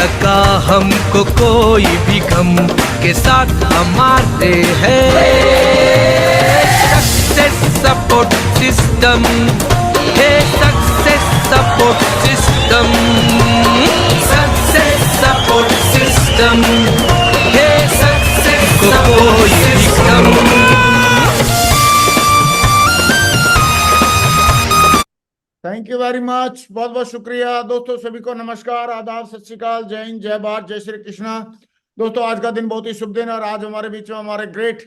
सका हमको कोई भी गम के साथ हमारे हैं। सक्सेस सपोर्ट सिस्टम है, success support system, success support system है, success support system. Thank you very much, बहुत बहुत शुक्रिया दोस्तों। सभी को नमस्कार, आदाब, सत श्री अकाल, जय हिंद, जय भारत, जय श्री कृष्णा। दोस्तों आज का दिन बहुत ही शुभ दिन है और आज हमारे बीच में हमारे ग्रेट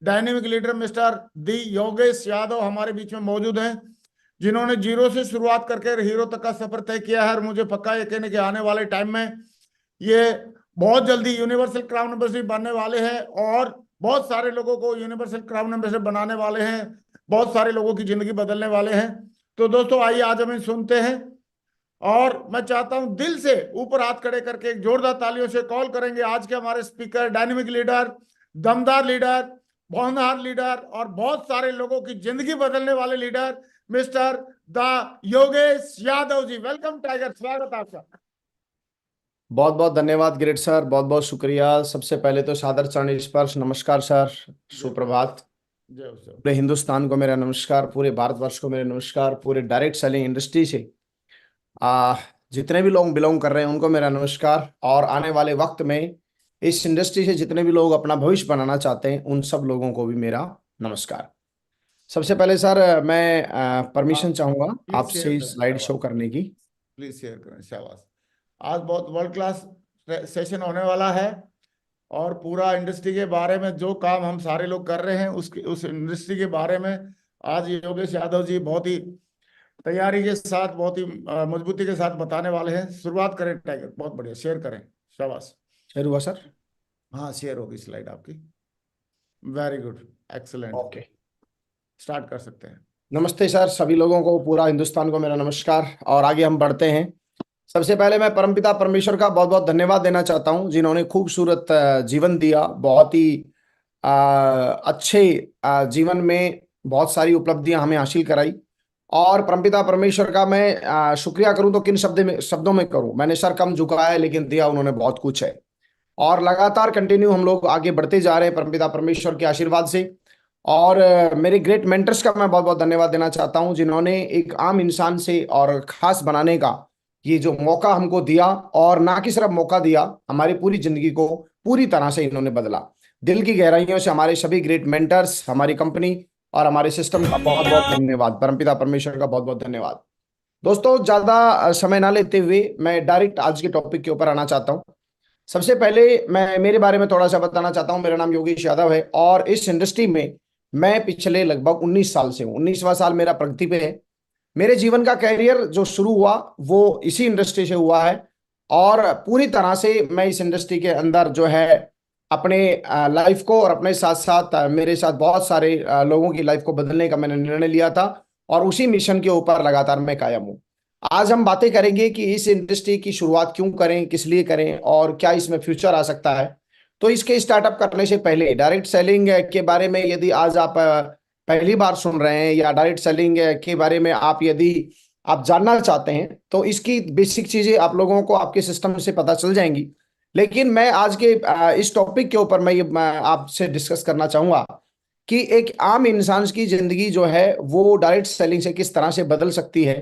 डायनेमिक लीडर मिस्टर दी योगेश यादव हमारे बीच में मौजूद हैं, जिन्होंने जीरो से शुरुआत करके हीरो तक का सफर तय किया है। और मुझे पक्का यकीन है कि आने वाले टाइम में ये बहुत जल्दी यूनिवर्सल क्राउन मेंबरशिप बनने वाले हैं और बहुत सारे लोगों को यूनिवर्सल क्राउन मेंबरशिप बनाने वाले हैं, बहुत सारे लोगों की जिंदगी बदलने वाले हैं। तो दोस्तों आइए आज हम सुनते हैं और मैं चाहता हूं दिल से ऊपर हाथ खड़े करके एक जोरदार तालियों से कॉल करेंगे आज के हमारे स्पीकर, डायनेमिक लीडर, दमदार लीडर, होनहार लीडर और बहुत सारे लोगों की जिंदगी बदलने वाले leader mister the Yogesh Yadav ji. Welcome tiger, स्वागत आपका। बहुत बहुत धन्यवाद ग्रेट सर, बहुत बहुत शुक्रिया। सबसे पहले तो सादर चरण स्पर्श नमस्कार सर, सुप्रभात। पूरे हिंदुस्तान को मेरा नमस्कार, पूरे भारतवर्ष को मेरा नमस्कार, पूरे डायरेक्ट सेलिंग इंडस्ट्री से जितने भी लोग बिलोंग कर रहे हैं उनको मेरा नमस्कार। और आने वाले वक्त में इस इंडस्ट्री से जितने भी लोग अपना भविष्य बनाना चाहते हैं उन सब लोगों को भी मेरा नमस्कार। सबसे पहले सर मैं परमिशन चाहूंगा आपसे स्लाइड शो करने की। प्लीज शेयर करें, शाबाश। आज बहुत वर्ल्ड क्लास सेशन होने वाला है और पूरा इंडस्ट्री के बारे में जो काम हम सारे लोग कर रहे हैं उस इंडस्ट्री के बारे में आज योगेश यादव जी बहुत ही तैयारी के साथ, बहुत ही मजबूती के साथ बताने वाले हैं। शुरुआत करें टाइगर, बहुत बढ़िया, शेयर करें, शाबाश। शेयर हुआ सर? हाँ शेयर होगी स्लाइड आपकी, very good, excellent. Okay, start कर सकते हैं। नमस्ते सर, सभी लोगों को, पूरा हिंदुस्तान को मेरा नमस्कार। और आगे हम बढ़ते हैं। सबसे पहले मैं परमपिता परमेश्वर का बहुत बहुत धन्यवाद देना चाहता हूं, जिन्होंने खूबसूरत जीवन दिया, बहुत ही अच्छे जीवन में बहुत सारी उपलब्धियां हमें हासिल कराई। और परमपिता परमेश्वर का मैं शुक्रिया करूं तो किन शब्दों में करूं। मैंने सर कम झुकाया है लेकिन दिया उन्होंने बहुत कुछ है। और लगातार कंटिन्यू हम लोग आगे बढ़ते जा रहे हैं परमपिता परमेश्वर के आशीर्वाद से। और मेरे ग्रेट मेंटर्स का मैं बहुत बहुत धन्यवाद देना चाहता हूं, जिन्होंने एक आम इंसान से और खास बनाने का ये जो मौका हमको दिया, और ना कि सिर्फ मौका दिया, हमारी पूरी जिंदगी को पूरी तरह से इन्होंने बदला। दिल की गहराइयों से हमारे सभी ग्रेट मेंटर्स, हमारी कंपनी और हमारे सिस्टम का बहुत बहुत धन्यवाद। परमपिता परमेश्वर का बहुत बहुत धन्यवाद। दोस्तों ज्यादा समय ना लेते हुए मैं डायरेक्ट आज के टॉपिक के ऊपर आना चाहता हूँ। सबसे पहले मैं मेरे बारे में थोड़ा सा बताना चाहता हूँ। मेरा नाम योगेश यादव है और इस इंडस्ट्री में मैं पिछले लगभग 19 साल से हूँ। 19वां साल मेरा प्रगति पे है। मेरे जीवन का कैरियर जो शुरू हुआ वो इसी इंडस्ट्री से हुआ है और पूरी तरह से मैं इस इंडस्ट्री के अंदर जो है अपने लाइफ को और अपने साथ साथ मेरे साथ बहुत सारे लोगों की लाइफ को बदलने का मैंने निर्णय लिया था और उसी मिशन के ऊपर लगातार मैं कायम हूँ। आज हम बातें करेंगे कि इस इंडस्ट्री की शुरुआत क्यों करें, किस लिए करें और क्या इसमें फ्यूचर आ सकता है। तो इसके स्टार्टअप करने से पहले डायरेक्ट सेलिंग के बारे में यदि आज आप पहली बार सुन रहे हैं या डायरेक्ट सेलिंग के बारे में यदि आप जानना चाहते हैं तो इसकी बेसिक चीजें आप लोगों को आपके सिस्टम से पता चल जाएंगी। लेकिन मैं आज के इस टॉपिक के ऊपर मैं आपसे डिस्कस करना चाहूंगा कि एक आम इंसान की जिंदगी जो है वो डायरेक्ट सेलिंग से किस तरह से बदल सकती है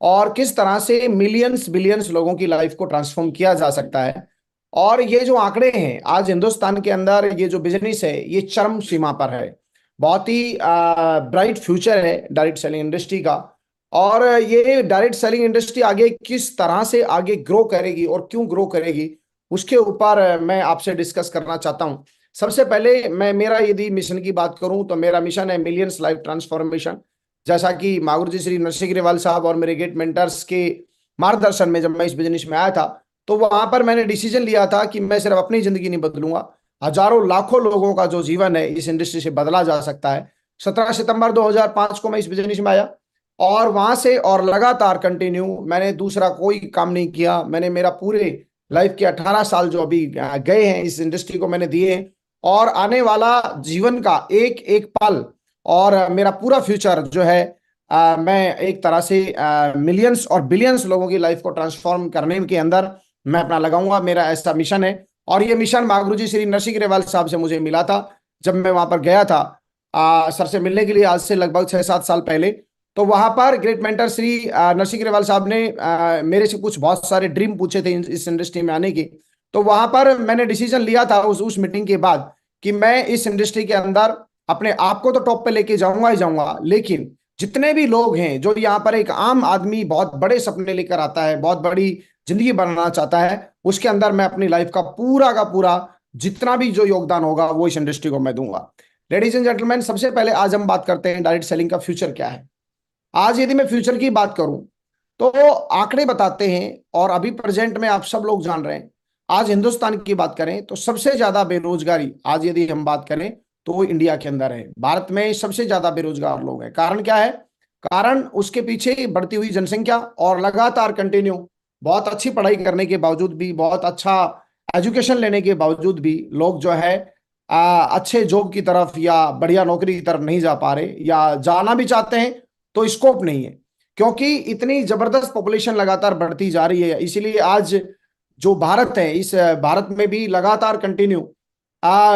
और किस तरह से मिलियंस बिलियंस लोगों की लाइफ को ट्रांसफॉर्म किया जा सकता है। और ये जो आंकड़े हैं आज हिंदुस्तान के अंदर, ये जो बिजनेस है ये चरम सीमा पर है। बहुत ही ब्राइट फ्यूचर है डायरेक्ट सेलिंग इंडस्ट्री का। और ये डायरेक्ट सेलिंग इंडस्ट्री आगे किस तरह से आगे ग्रो करेगी और क्यों ग्रो करेगी उसके ऊपर मैं आपसे डिस्कस करना चाहता हूं। सबसे पहले मैं मेरा यदि मिशन की बात करूं तो मेरा मिशन है मिलियंस लाइफ ट्रांसफॉर्मेशन। जैसा कि मागुर जी श्री नरसिंह ग्रेवाल साहब और मेरे ग्रेट मेंटर्स के मार्गदर्शन में जब मैं इस बिजनेस में आया था तो वहां पर मैंने डिसीजन लिया था कि मैं सिर्फ अपनी जिंदगी नहीं बदलूंगा, हजारों लाखों लोगों का जो जीवन है इस इंडस्ट्री से बदला जा सकता है। 17 सितंबर 2005 को मैं इस बिजनेस में आया और वहां से और लगातार कंटिन्यू मैंने दूसरा कोई काम नहीं किया। मैंने मेरा पूरे लाइफ के 18 साल जो अभी गए हैं इस इंडस्ट्री को मैंने दिए हैं और आने वाला जीवन का एक एक पल और मेरा पूरा फ्यूचर जो है मैं एक तरह से मिलियंस और बिलियंस लोगों की लाइफ को ट्रांसफॉर्म करने के अंदर मैं अपना लगाऊंगा, मेरा ऐसा मिशन है। और ये मिशन महागुरु जी श्री नरसिंह ग्रेवाल साहब से मुझे मिला था जब मैं वहां पर गया था सर से मिलने के लिए, आज से लगभग 6-7 साल पहले। तो वहां पर ग्रेट मेंटर श्री नरसिंह ग्रेवाल साहब ने मेरे से कुछ बहुत सारे ड्रीम पूछे थे इस इंडस्ट्री में आने के। तो वहां पर मैंने डिसीजन लिया था उस मीटिंग के बाद कि मैं इस इंडस्ट्री के अंदर अपने आप को तो टॉप पे लेके जाऊंगा ही जाऊंगा, लेकिन जितने भी लोग हैं जो यहाँ पर एक आम आदमी बहुत बड़े सपने लेकर आता है, बहुत बड़ी जिंदगी बनाना चाहता है, उसके अंदर मैं अपनी लाइफ का पूरा जितना भी जो योगदान होगा वो इस इंडस्ट्री को मैं दूंगा। लेडीज एंड जेंटलमैन, सबसे पहले आज हम बात करते हैं डायरेक्ट सेलिंग का फ्यूचर क्या है। आज यदि मैं फ्यूचर की बात करूं तो आंकड़े बताते हैं, और अभी प्रेजेंट में आप सब लोग जान रहे हैं, आज हिंदुस्तान की बात करें तो सबसे ज्यादा बेरोजगारी आज यदि हम बात करें तो वो इंडिया के अंदर है। भारत में सबसे ज्यादा बेरोजगार लोग हैं। कारण क्या है? कारण उसके पीछे बढ़ती हुई जनसंख्या और लगातार कंटिन्यू बहुत अच्छी पढ़ाई करने के बावजूद भी, बहुत अच्छा एजुकेशन लेने के बावजूद भी लोग जो है अच्छे जॉब की तरफ या बढ़िया नौकरी की तरफ नहीं जा पा रहे, या जाना भी चाहते हैं तो स्कोप नहीं है, क्योंकि इतनी जबरदस्त पॉपुलेशन लगातार बढ़ती जा रही है। इसीलिए आज जो भारत है, इस भारत में भी लगातार कंटिन्यू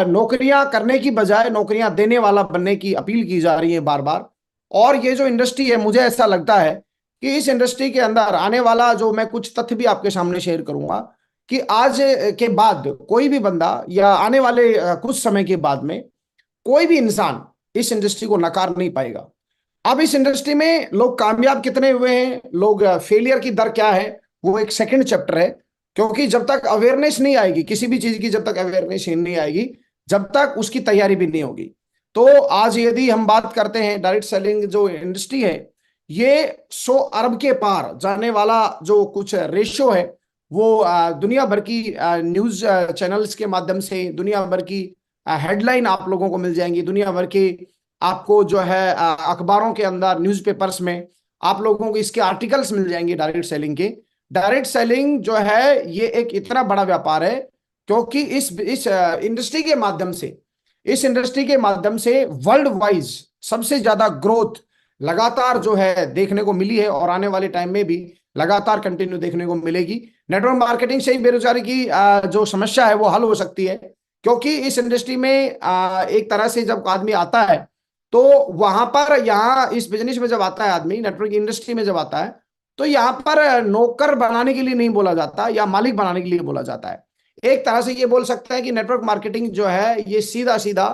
नौकरियां करने की बजाय नौकरियां देने वाला बनने की अपील की जा रही है बार बार। और ये जो इंडस्ट्री है, मुझे ऐसा लगता है कि इस इंडस्ट्री के अंदर आने वाला, जो मैं कुछ तथ्य भी आपके सामने शेयर करूंगा, कि आज के बाद कोई भी बंदा या आने वाले कुछ समय के बाद में कोई भी इंसान इस इंडस्ट्री को नकार नहीं पाएगा। अब इस इंडस्ट्री में लोग कामयाब कितने हुए हैं, लोग फेलियर की दर क्या है, वो एक सेकंड चैप्टर है। क्योंकि जब तक अवेयरनेस नहीं आएगी किसी भी चीज की, जब तक अवेयरनेस नहीं आएगी, जब तक उसकी तैयारी भी नहीं होगी। तो आज यदि हम बात करते हैं डायरेक्ट सेलिंग जो इंडस्ट्री है, ये 100 अरब के पार जाने वाला जो कुछ रेशियो है, वो दुनिया भर की न्यूज चैनल्स के माध्यम से, दुनिया भर की हेडलाइन आप लोगों को मिल जाएंगी, दुनिया भर के आपको जो है अखबारों के अंदर, न्यूज़पेपर्स में आप लोगों को इसके आर्टिकल्स मिल जाएंगे डायरेक्ट सेलिंग के। डायरेक्ट सेलिंग जो है ये एक इतना बड़ा व्यापार है, क्योंकि इस इंडस्ट्री के माध्यम से, इस इंडस्ट्री के माध्यम से वर्ल्ड वाइज सबसे ज्यादा ग्रोथ लगातार जो है देखने को मिली है, और आने वाले टाइम में भी लगातार कंटिन्यू देखने को मिलेगी। नेटवर्क मार्केटिंग से ही बेरोजगारी की जो समस्या है वो हल हो सकती है, क्योंकि इस इंडस्ट्री में एक तरह से जब आदमी आता है तो वहां पर, यहाँ इस बिजनेस में जब आता है आदमी, नेटवर्क इंडस्ट्री में जब आता है, तो यहाँ पर नौकर बनाने के लिए नहीं बोला जाता या मालिक बनाने के लिए बोला जाता है। एक तरह से ये बोल सकता है कि नेटवर्क मार्केटिंग जो है ये सीधा सीधा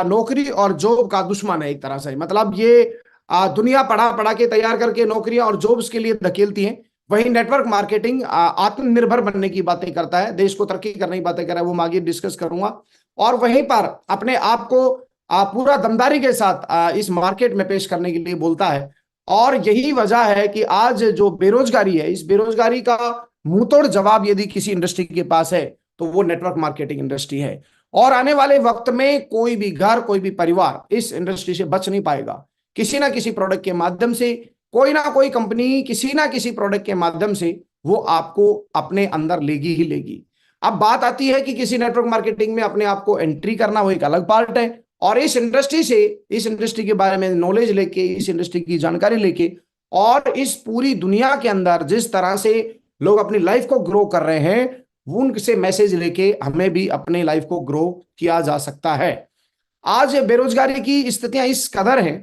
नौकरी और जॉब का दुश्मन है एक तरह से। मतलब ये दुनिया पढ़ा पढ़ा के तैयार करके नौकरियां और जॉब्स के लिए धकेलती है, वहीं नेटवर्क मार्केटिंग आत्मनिर्भर बनने की बातें करता है, देश को तरक्की करने की बातें कर रहा है, वो मैं आगे डिस्कस करूंगा। और वहीं पर अपने आप को पूरा दमदारी के साथ इस मार्केट में पेश करने के लिए बोलता है। और यही वजह है कि आज जो बेरोजगारी है, इस बेरोजगारी का मुंहतोड़ जवाब यदि किसी इंडस्ट्री के पास है तो वो नेटवर्क मार्केटिंग इंडस्ट्री है। और आने वाले वक्त में कोई भी घर, कोई भी परिवार इस इंडस्ट्री से बच नहीं पाएगा। किसी ना किसी प्रोडक्ट के माध्यम से, कोई ना कोई कंपनी किसी ना किसी प्रोडक्ट के माध्यम से वो आपको अपने अंदर लेगी ही लेगी। अब बात आती है कि किसी नेटवर्क मार्केटिंग में अपने आप को एंट्री करना, वो एक अलग पार्ट है। और इस इंडस्ट्री से, इस इंडस्ट्री के बारे में नॉलेज लेके, इस इंडस्ट्री की जानकारी लेके, और इस पूरी दुनिया के अंदर जिस तरह से लोग अपनी लाइफ को ग्रो कर रहे हैं, उनसे मैसेज लेके हमें भी अपने लाइफ को ग्रो किया जा सकता है। आज बेरोजगारी की स्थितियां इस कदर हैं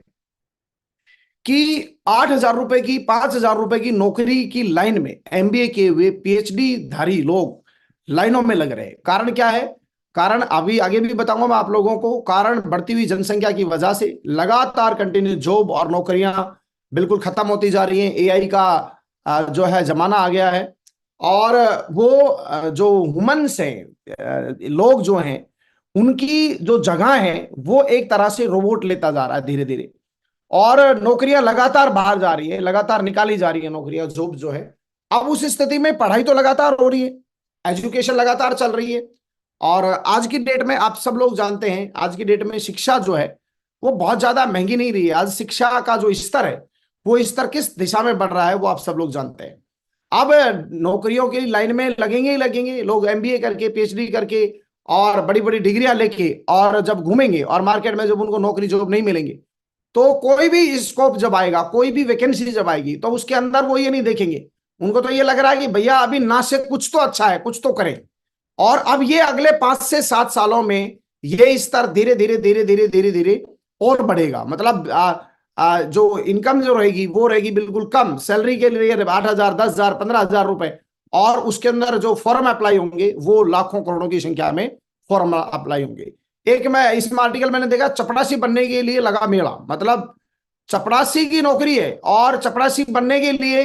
कि 8,000 रुपए की, 5,000 रुपए की नौकरी की लाइन में एमबीए के हुए पीएचडी धारी लोग लाइनों में लग रहे हैं। कारण क्या है? कारण अभी आगे भी बताऊंगा मैं आप लोगों को। कारण बढ़ती हुई जनसंख्या की वजह से लगातार कंटिन्यू जॉब और नौकरियां बिल्कुल खत्म होती जा रही हैं। एआई का जो है जमाना आ गया है, और वो जो ह्यूमंस हैं, लोग जो हैं, उनकी जो जगह है वो एक तरह से रोबोट लेता जा रहा है धीरे धीरे। और नौकरियां लगातार बाहर जा रही है, लगातार निकाली जा रही है नौकरियां, जॉब जो है। अब उस स्थिति में पढ़ाई तो लगातार हो रही है, एजुकेशन लगातार चल रही है। और आज की डेट में आप सब लोग जानते हैं, आज की डेट में शिक्षा जो है वो बहुत ज्यादा महंगी नहीं रही है। आज शिक्षा का जो स्तर है वो स्तर किस दिशा में बढ़ रहा है वो आप सब लोग जानते हैं। अब नौकरियों की लाइन में लगेंगे ही लगेंगे लोग, एमबीए करके, पीएचडी करके और बड़ी बड़ी डिग्रियां लेके, और जब घूमेंगे और मार्केट में जब उनको नौकरी जॉब नहीं मिलेंगे, तो कोई भी स्कोप जब आएगा, कोई भी वैकेंसी जब आएगी, तो उसके अंदर वो ये नहीं देखेंगे उनको तो ये लग रहा है कि भैया अभी ना से कुछ तो अच्छा है, कुछ तो करें। और अब ये अगले 5 से 7 सालों में ये स्तर धीरे धीरे धीरे धीरे धीरे धीरे और बढ़ेगा। मतलब जो इनकम जो रहेगी वो रहेगी बिल्कुल कम, सैलरी के लिए 8,000, 10,000, 15,000 रुपए, और उसके अंदर जो फॉर्म अप्लाई होंगे वो लाखों करोड़ों की संख्या में फॉर्म अप्लाई होंगे। एक मैं इसमें आर्टिकल मैंने देखा, चपरासी बनने के लिए लगा मेला। मतलब चपरासी की नौकरी है, और चपरासी बनने के लिए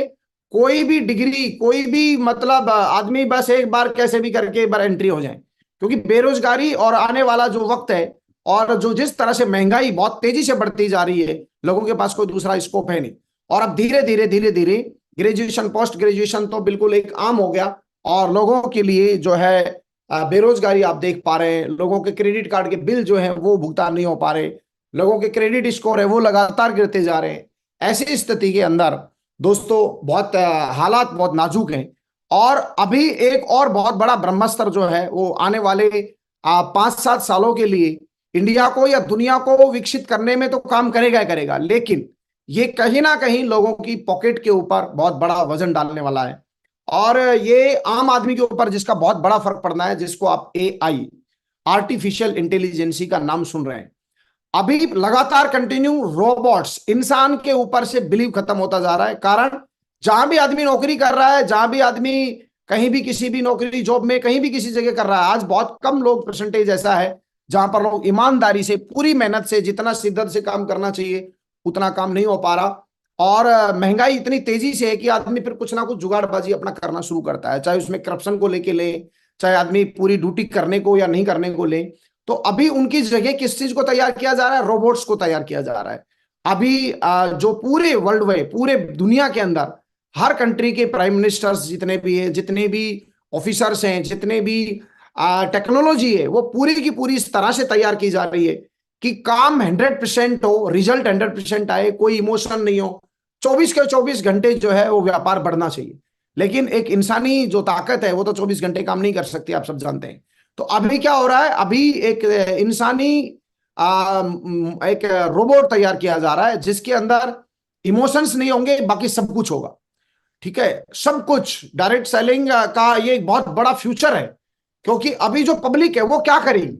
कोई भी डिग्री, कोई भी मतलब आदमी बस एक बार कैसे भी करके एक बार एंट्री हो जाए, क्योंकि बेरोजगारी और आने वाला जो वक्त है, और जो जिस तरह से महंगाई बहुत तेजी से बढ़ती जा रही है, लोगों के पास कोई दूसरा स्कोप है नहीं। और अब धीरे धीरे धीरे धीरे ग्रेजुएशन, पोस्ट ग्रेजुएशन तो बिल्कुल एक आम हो गया, और लोगों के लिए जो है बेरोजगारी आप देख पा रहे हैं, लोगों के क्रेडिट कार्ड के बिल जो है वो भुगतान नहीं हो पा रहे, लोगों के क्रेडिट स्कोर है वो लगातार गिरते जा रहे हैं। ऐसी स्थिति के अंदर दोस्तों बहुत हालात बहुत नाजुक हैं। और अभी एक और बहुत बड़ा ब्रह्मास्त्र जो है वो आने वाले 5-7 सालों के लिए इंडिया को या दुनिया को विकसित करने में तो काम करेगा करेगा, लेकिन ये कहीं ना कहीं लोगों की पॉकेट के ऊपर बहुत बड़ा वजन डालने वाला है। और ये आम आदमी के ऊपर जिसका बहुत बड़ा फर्क पड़ना है, जिसको आप AI, आर्टिफिशियल इंटेलिजेंसी का नाम सुन रहे हैं। अभी लगातार कंटिन्यू रोबोट्स, इंसान के ऊपर से बिलीव खत्म होता जा रहा है। कारण जहां भी आदमी नौकरी कर रहा है, जहां भी आदमी कहीं भी किसी भी नौकरी जॉब में कहीं भी किसी जगह कर रहा है, आज बहुत कम लोग परसेंटेज ऐसा है जहां पर लोग ईमानदारी से, पूरी मेहनत से, जितना शिद्दत से काम करना चाहिए उतना काम नहीं हो पा रहा। और महंगाई इतनी तेजी से है कि आदमी फिर कुछ ना कुछ जुगाड़बाजी अपना करना शुरू करता है, चाहे उसमें करप्शन को लेके ले, चाहे आदमी पूरी ड्यूटी करने को या नहीं करने को ले। तो अभी उनकी जगह किस चीज को तैयार किया जा रहा है? रोबोट्स को तैयार किया जा रहा है। अभी जो पूरे वर्ल्ड में, पूरे दुनिया के अंदर हर कंट्री के प्राइम मिनिस्टर्स जितने भी हैं, जितने भी ऑफिसर्स हैं, जितने भी टेक्नोलॉजी है, वो पूरी की पूरी इस तरह से तैयार की जा रही है कि काम 100% हो, रिजल्ट 100% आए, कोई इमोशन नहीं हो, 24 के 24 घंटे जो है वो व्यापार बढ़ना चाहिए। लेकिन एक इंसानी जो ताकत है वो तो 24 घंटे काम नहीं कर सकती, आप सब जानते हैं। तो अभी क्या हो रहा है? अभी एक इंसानी एक रोबोट तैयार किया जा रहा है जिसके अंदर इमोशंस नहीं होंगे, बाकी सब कुछ होगा। ठीक है, सब कुछ। डायरेक्ट सेलिंग का ये एक बहुत बड़ा फ्यूचर है, क्योंकि अभी जो पब्लिक है वो क्या करेगी।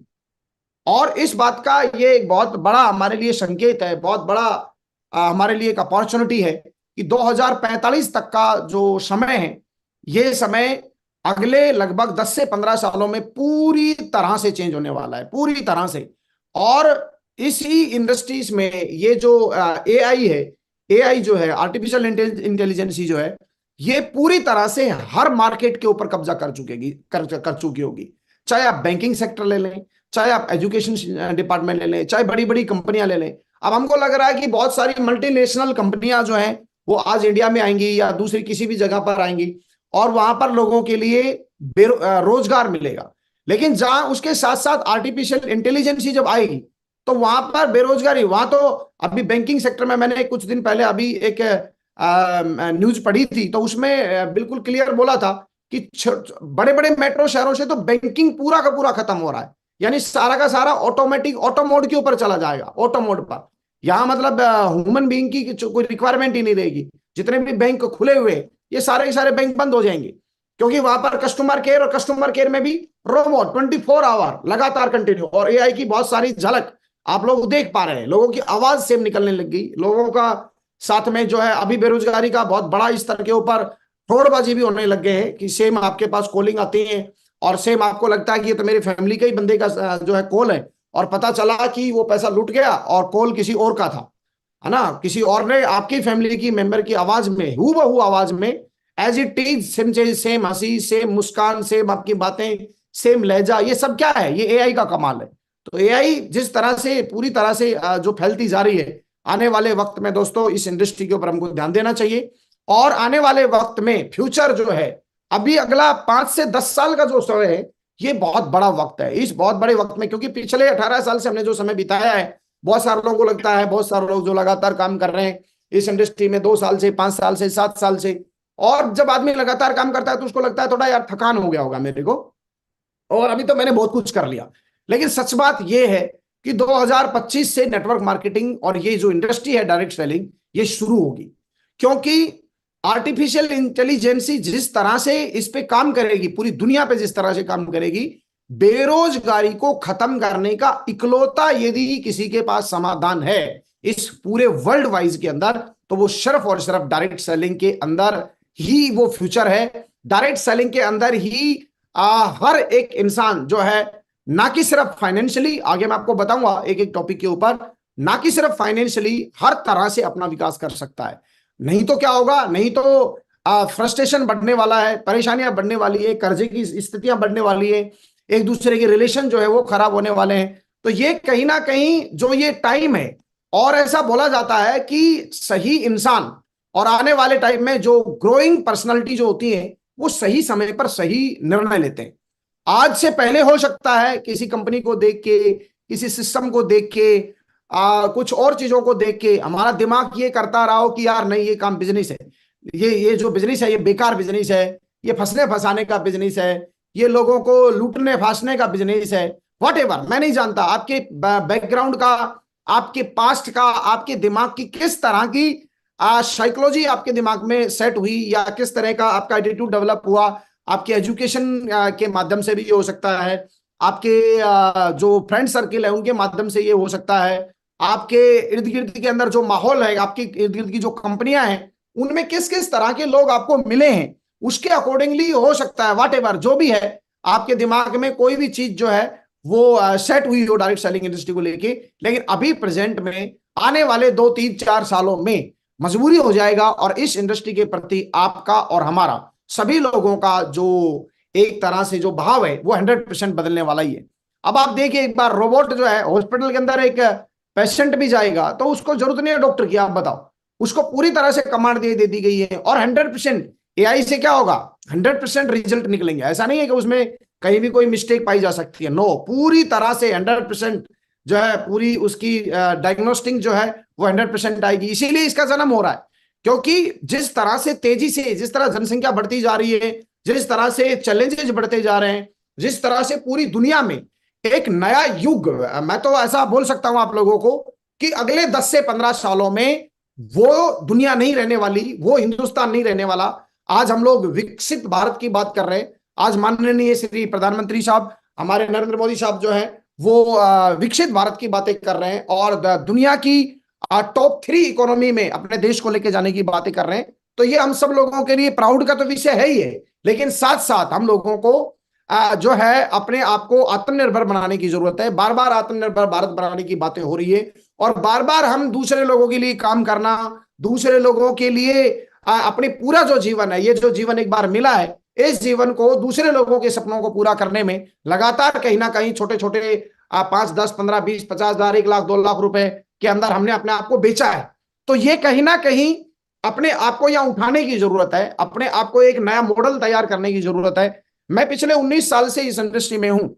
और इस बात का ये एक बहुत बड़ा हमारे लिए संकेत है, बहुत बड़ा हमारे लिए एक अपॉर्चुनिटी है कि 2045 तक का जो समय है, ये समय अगले लगभग 10 से 15 सालों में पूरी तरह से चेंज होने वाला है, पूरी तरह से। और इसी इंडस्ट्रीज में ये जो AI है, AI जो है, आर्टिफिशियल इंटेलिजेंसी जो है, ये पूरी तरह से हर मार्केट के ऊपर कब्जा कर चुकी होगी। चाहे आप बैंकिंग सेक्टर ले लें, चाहे आप एजुकेशन डिपार्टमेंट ले लें, चाहे बड़ी बड़ी कंपनियां ले लें। अब हमको लग रहा है कि बहुत सारी मल्टीनेशनल कंपनियां जो हैं वो आज इंडिया में आएंगी या दूसरी किसी भी जगह पर आएंगी, और वहां पर लोगों के लिए रोजगार मिलेगा। लेकिन जहां उसके साथ साथ आर्टिफिशियल इंटेलिजेंसी जब आएगी तो वहां पर बेरोजगारी, वहां तो अभी बैंकिंग सेक्टर में मैंने कुछ दिन पहले अभी एक न्यूज पढ़ी थी, तो उसमें बिल्कुल क्लियर बोला था कि बड़े बड़े मेट्रो शहरों से तो बैंकिंग पूरा का पूरा खत्म हो रहा है। यानी सारा का सारा ऑटोमेटिक, ऑटो मोड के ऊपर चला जाएगा, ऑटो मोड पर। यहां मतलब ह्यूमन बीइंग की कोई रिक्वायरमेंट ही नहीं रहेगी। जितने भी बैंक खुले हुए, ये सारे के सारे बैंक बंद हो जाएंगे, क्योंकि वहां पर कस्टमर केयर, और कस्टमर केयर में भी रोबोट 24 आवर लगातार कंटिन्यू। और AI की बहुत सारी झलक आप लोग देख पा रहे हैं, लोगों की आवाज सेम निकलने लग गई, लोगों का साथ में जो है अभी बेरोजगारी का बहुत बड़ा स्तर के ऊपर फ्रॉडबाजी भी होने लग गए हैं कि सेम आपके पास कॉलिंग आती है और सेम आपको लगता है कि ये तो मेरी फैमिली का ही बंदे का जो है कॉल है, और पता चला कि वो पैसा लुट गया और कॉल किसी और का था, है ना। किसी और ने आपकी फैमिली की मेंबर की आवाज में, हूबहू आवाज में, एज इट इज, सेम हंसी, सेम मुस्कान, सेम आपकी बातें, सेम लहजा, ये सब क्या है? ये AI का कमाल है। तो AI जिस तरह से पूरी तरह से जो फैलती जा रही है, आने वाले वक्त में दोस्तों इस इंडस्ट्री के ऊपर हमको ध्यान देना चाहिए। और आने वाले वक्त में फ्यूचर जो है, अभी अगला 5 से 10 साल का जो समय है, ये बहुत बड़ा वक्त है। इस बहुत बड़े वक्त में, क्योंकि पिछले 18 साल से हमने जो समय बिताया है, बहुत सारे लोगों को लगता है, बहुत सारे लोग जो लगातार काम कर रहे हैं इस इंडस्ट्री में 2 साल से, 5 साल से, 7 साल से, और जब आदमी लगातार काम करता है तो उसको लगता है थोड़ा यार थकान हो गया होगा मेरे को, और अभी तो मैंने बहुत कुछ कर लिया। लेकिन सच बात यह है कि 2025 से नेटवर्क मार्केटिंग और ये जो इंडस्ट्री है डायरेक्ट सेलिंग, ये शुरू होगी। क्योंकि आर्टिफिशियल इंटेलिजेंसी जिस तरह से इस पे काम करेगी, पूरी दुनिया पे जिस तरह से काम करेगी, बेरोजगारी को खत्म करने का इकलौता यदि किसी के पास समाधान है इस पूरे वर्ल्ड वाइज के अंदर, तो वो सिर्फ और सिर्फ डायरेक्ट सेलिंग के अंदर ही वो फ्यूचर है। डायरेक्ट सेलिंग के अंदर ही हर एक इंसान जो है, ना कि सिर्फ फाइनेंशियली, आगे मैं आपको बताऊंगा एक एक टॉपिक के ऊपर, ना कि सिर्फ फाइनेंशियली, हर तरह से अपना विकास कर सकता है। नहीं तो क्या होगा, नहीं तो फ्रस्ट्रेशन बढ़ने वाला है, परेशानियां बढ़ने वाली है, कर्जे की स्थितियां बढ़ने वाली है, एक दूसरे के रिलेशन जो है वो खराब होने वाले हैं। तो ये कहीं ना कहीं जो ये टाइम है, और ऐसा बोला जाता है कि सही इंसान और आने वाले टाइम में जो ग्रोइंग पर्सनालिटी जो होती है वो सही समय पर सही निर्णय लेते हैं। आज से पहले हो सकता है किसी कंपनी को देख के, किसी सिस्टम को देख के, कुछ और चीजों को देख के हमारा दिमाग ये करता रहा हो कि यार नहीं, ये काम बिजनेस है, ये जो बिजनेस है ये बेकार बिजनेस है, ये फंसने फंसाने का बिजनेस है, ये लोगों को लूटने फांसने का बिजनेस है, व्हाटएवर। मैं नहीं जानता आपके बैकग्राउंड का, आपके पास्ट का, आपके दिमाग की किस तरह की साइकोलॉजी आपके दिमाग में सेट हुई, या किस तरह का आपका एटीट्यूड डेवलप हुआ। आपके एजुकेशन के माध्यम से भी ये हो सकता है, आपके जो फ्रेंड सर्किल है उनके माध्यम से ये हो सकता है, आपके इर्द गिर्द के अंदर जो माहौल है, आपके इर्द गिर्द की जो कंपनियां हैं उनमें किस किस तरह के लोग आपको मिले हैं, उसके अकॉर्डिंगली हो सकता है। व्हाटएवर जो भी है, आपके दिमाग में कोई भी चीज जो है वो सेट हुई हो डायरेक्ट सेलिंग इंडस्ट्री को लेके, लेकिन अभी प्रेजेंट में आने वाले 2 3 4 सालों में मजबूरी हो जाएगा, और इस इंडस्ट्री के प्रति आपका और हमारा सभी लोगों का जो एक तरह से जो भाव है वो 100% बदलने वाला ही है। अब आप देखिए, एक बार रोबोट जो है हॉस्पिटल के अंदर, एक पेशेंट भी जाएगा तो उसको जरूरत नहीं है डॉक्टर की, आप बताओ, उसको पूरी तरह से कमांड दे दी गई है, और 100% एआई से क्या होगा, 100% रिजल्ट निकलेंगे। ऐसा नहीं है कि उसमें कहीं भी कोई मिस्टेक पाई जा सकती है, नो, पूरी तरह से 100% जो है, पूरी उसकी डायग्नोस्टिक जो है वो 100% आएगी। इसीलिए इसका जन्म हो रहा है, क्योंकि जिस तरह से तेजी से, जिस तरह जनसंख्या बढ़ती जा रही है, जिस तरह से चैलेंजेस बढ़ते जा रहे हैं, जिस तरह से पूरी दुनिया में एक नया युग, मैं तो ऐसा बोल सकता हूं आप लोगों को कि अगले 10 से 15 सालों में वो दुनिया नहीं रहने वाली, वो हिंदुस्तान नहीं रहने वाला। आज हम लोग विकसित भारत की बात कर रहे हैं, आज माननीय श्री प्रधानमंत्री साहब, हमारे नरेंद्र मोदी साहब जो है वो विकसित भारत की बातें कर रहे हैं, और दुनिया की टॉप 3 इकोनॉमी में अपने देश को लेकर जाने की बातें कर रहे हैं। तो ये हम सब लोगों के लिए प्राउड का तो विषय है ही है, लेकिन साथ साथ हम लोगों को जो है अपने आप को आत्मनिर्भर बनाने की जरूरत है। बार बार आत्मनिर्भर भारत बनाने की बातें हो रही है, और बार बार हम दूसरे लोगों के लिए काम करना, दूसरे लोगों के लिए अपने पूरा जो जीवन है, ये जो जीवन एक बार मिला है, इस जीवन को दूसरे लोगों के सपनों को पूरा करने में लगातार कहीं ना कहीं छोटे छोटे 5 10 15 20 50 हजार 1 लाख 2 लाख रुपए के अंदर हमने अपने आप को बेचा है। तो ये कहीं ना कहीं अपने आप को यहाँ उठाने की जरूरत है, अपने आप को एक नया मॉडल तैयार करने की जरूरत है। मैं पिछले 19 साल से इस इंडस्ट्री में हूं,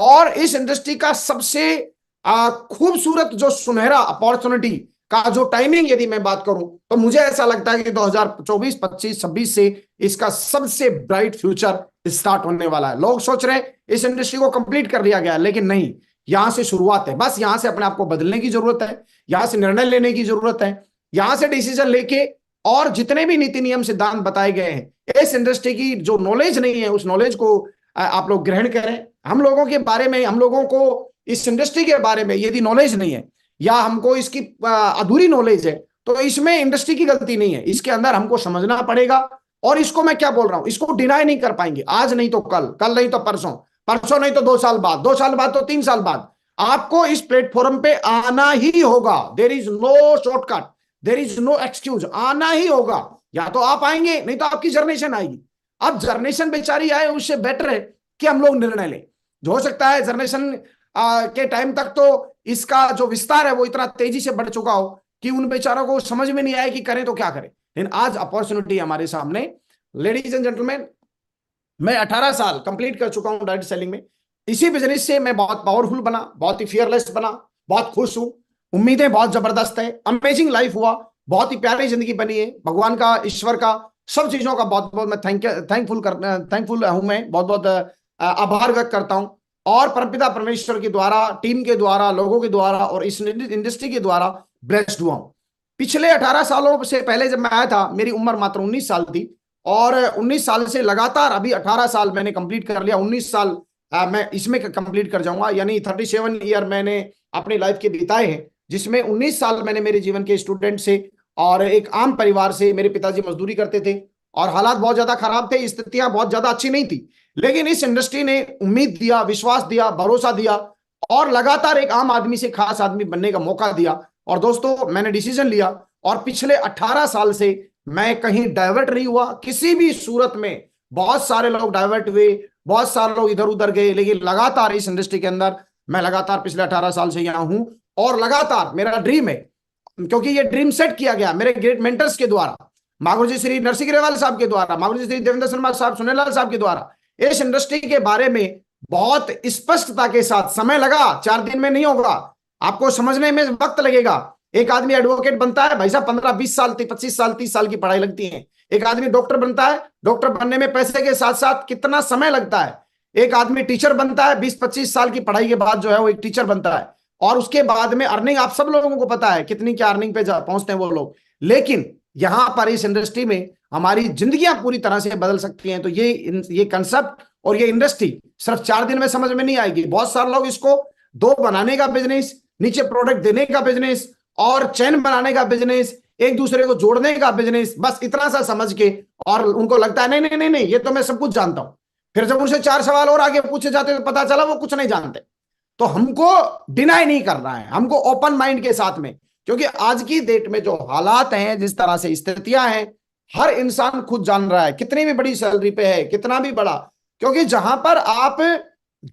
और इस इंडस्ट्री का सबसे खूबसूरत जो सुनहरा अपॉर्चुनिटी का जो टाइमिंग यदि मैं बात करूं, तो मुझे ऐसा लगता है कि 2024 25 26 से इसका सबसे ब्राइट फ्यूचर स्टार्ट होने वाला है। लोग सोच रहे हैं इस इंडस्ट्री को कंप्लीट कर दिया गया, लेकिन नहीं, यहां से शुरुआत है। बस यहां से अपने आप को बदलने की जरूरत है, यहां से निर्णय लेने की जरूरत है, यहां से डिसीजन लेके, और जितने भी नीति नियम सिद्धांत बताए गए हैं, इस इंडस्ट्री की जो नॉलेज नहीं है उस नॉलेज को आप लोग ग्रहण करें। हम लोगों के बारे में, हम लोगों को इस इंडस्ट्री के बारे में यदि नॉलेज नहीं है, या हमको इसकी अधूरी नॉलेज है, तो इसमें इंडस्ट्री की गलती नहीं है, इसके अंदर हमको समझना पड़ेगा। और इसको मैं क्या बोल रहा हूं, इसको डिनाई नहीं कर पाएंगे, आज नहीं तो कल, कल नहीं तो परसों, परसों नहीं तो 2 साल बाद, 2 साल बाद तो 3 साल बाद, आपको इस प्लेटफॉर्म पे आना ही होगा। There is no shortcut, there is no excuse, आना ही होगा। या तो आप आएंगे, नहीं तो आपकी जनरेशन आएगी। अब जनरेशन बेचारी आए, उससे बेटर है कि हम लोग निर्णय लें। जो हो सकता है जनरेशन के टाइम तक तो इसका जो विस्तार है वो इतना तेजी से बढ़ चुका हो कि उन बेचारों को समझ में नहीं आए कि करें तो क्या करें। लेकिन आज अपॉर्चुनिटी हमारे सामने। लेडीज एंड जेंटलमैन, मैं 18 साल कंप्लीट कर चुका हूं डायरेक्ट सेलिंग में। इसी बिजनेस से मैं बहुत पावरफुल बना, बहुत ही फियरलेस बना, बहुत खुश हूं। उम्मीदें बहुत जबरदस्त है, अमेजिंग लाइफ हुआ, बहुत ही प्यारी जिंदगी बनी है। भगवान का, ईश्वर का, सब चीजों का बहुत बहुत मैं थैंकफुल हूं। मैं बहुत बहुत आभार व्यक्त करता हूं। और परमपिता परमेश्वर के द्वारा, टीम के द्वारा, लोगों के द्वारा और इस इंडस्ट्री के द्वारा ब्लेस्ड हुआ हूं। पिछले 18 सालों से पहले जब मैं आया था, मेरी उम्र मात्र 19 साल थी, और 19 साल से लगातार अभी 18 साल मैंने कंप्लीट कर लिया। 19 साल मैं इसमें कंप्लीट कर जाऊंगा, यानी 37 ईयर मैंने अपनी लाइफ के बिताए हैं, जिसमें 19 साल मैंने मेरे जीवन के स्टूडेंट से और एक आम परिवार से, मेरे पिताजी मजदूरी करते थे और हालात बहुत ज्यादा खराब थे, स्थितियां बहुत ज्यादा अच्छी नहीं थी, लेकिन इस इंडस्ट्री ने उम्मीद दिया, विश्वास दिया, भरोसा दिया और लगातार एक आम आदमी से खास आदमी बनने का मौका दिया। और दोस्तों, मैंने डिसीजन लिया और पिछले 18 साल से मैं कहीं डाइवर्ट नहीं हुआ किसी भी सूरत में। बहुत सारे लोग डाइवर्ट हुए, बहुत सारे लोग इधर उधर गए, लेकिन लगातार इस इंडस्ट्री के अंदर मैं लगातार पिछले 18 साल से यहां हूं। और लगातार मेरा ड्रीम है, क्योंकि ये ड्रीम सेट किया गया मेरे ग्रेट मेंटर्स के द्वारा, मागुरु जी श्री नरसिंह ग्रेवाल साहब के द्वारा, मागुरु जी श्री देवेंद्र शर्मा साहब, सुनेलाल साहब के द्वारा, इस इंडस्ट्री के बारे में बहुत स्पष्टता के साथ। समय लगा, 4 दिन में नहीं होगा, आपको समझने में वक्त लगेगा। एक आदमी एडवोकेट बनता है भाई साहब, 15-20 साल, 25 साल, 30 साल की पढ़ाई लगती है। एक आदमी डॉक्टर बनता है, डॉक्टर बनने में पैसे के साथ साथ कितना समय लगता है। एक आदमी टीचर बनता है, 20-25 साल की पढ़ाई के बाद जो है वो एक टीचर बनता है, और उसके बाद में अर्निंग आप सब लोगों को पता है कितनी क्या अर्निंग पे पहुंचते हैं वो लोग। लेकिन यहां पर इस इंडस्ट्री में हमारी जिंदगियां पूरी तरह से बदल सकती हैं। तो ये कंसेप्ट और ये इंडस्ट्री सिर्फ 4 दिन में समझ में नहीं आएगी। बहुत सारे लोग इसको 2 बनाने का बिजनेस, नीचे प्रोडक्ट देने का बिजनेस और चैन बनाने का बिजनेस, एक दूसरे को जोड़ने का बिजनेस, बस इतना सा समझ के, और उनको लगता है नहीं नहीं नहीं नहीं, ये तो मैं सब कुछ जानता हूं। फिर जब उनसे 4 सवाल और आगे पूछे जाते तो पता चला वो कुछ नहीं जानते। तो हमको डिनाई नहीं करना है, हमको ओपन माइंड के साथ में, क्योंकि आज की डेट में जो हालात हैं, जिस तरह से स्थितियां हैं, हर इंसान खुद जान रहा है कितनी भी बड़ी सैलरी पे है, कितना भी बड़ा, क्योंकि जहां पर आप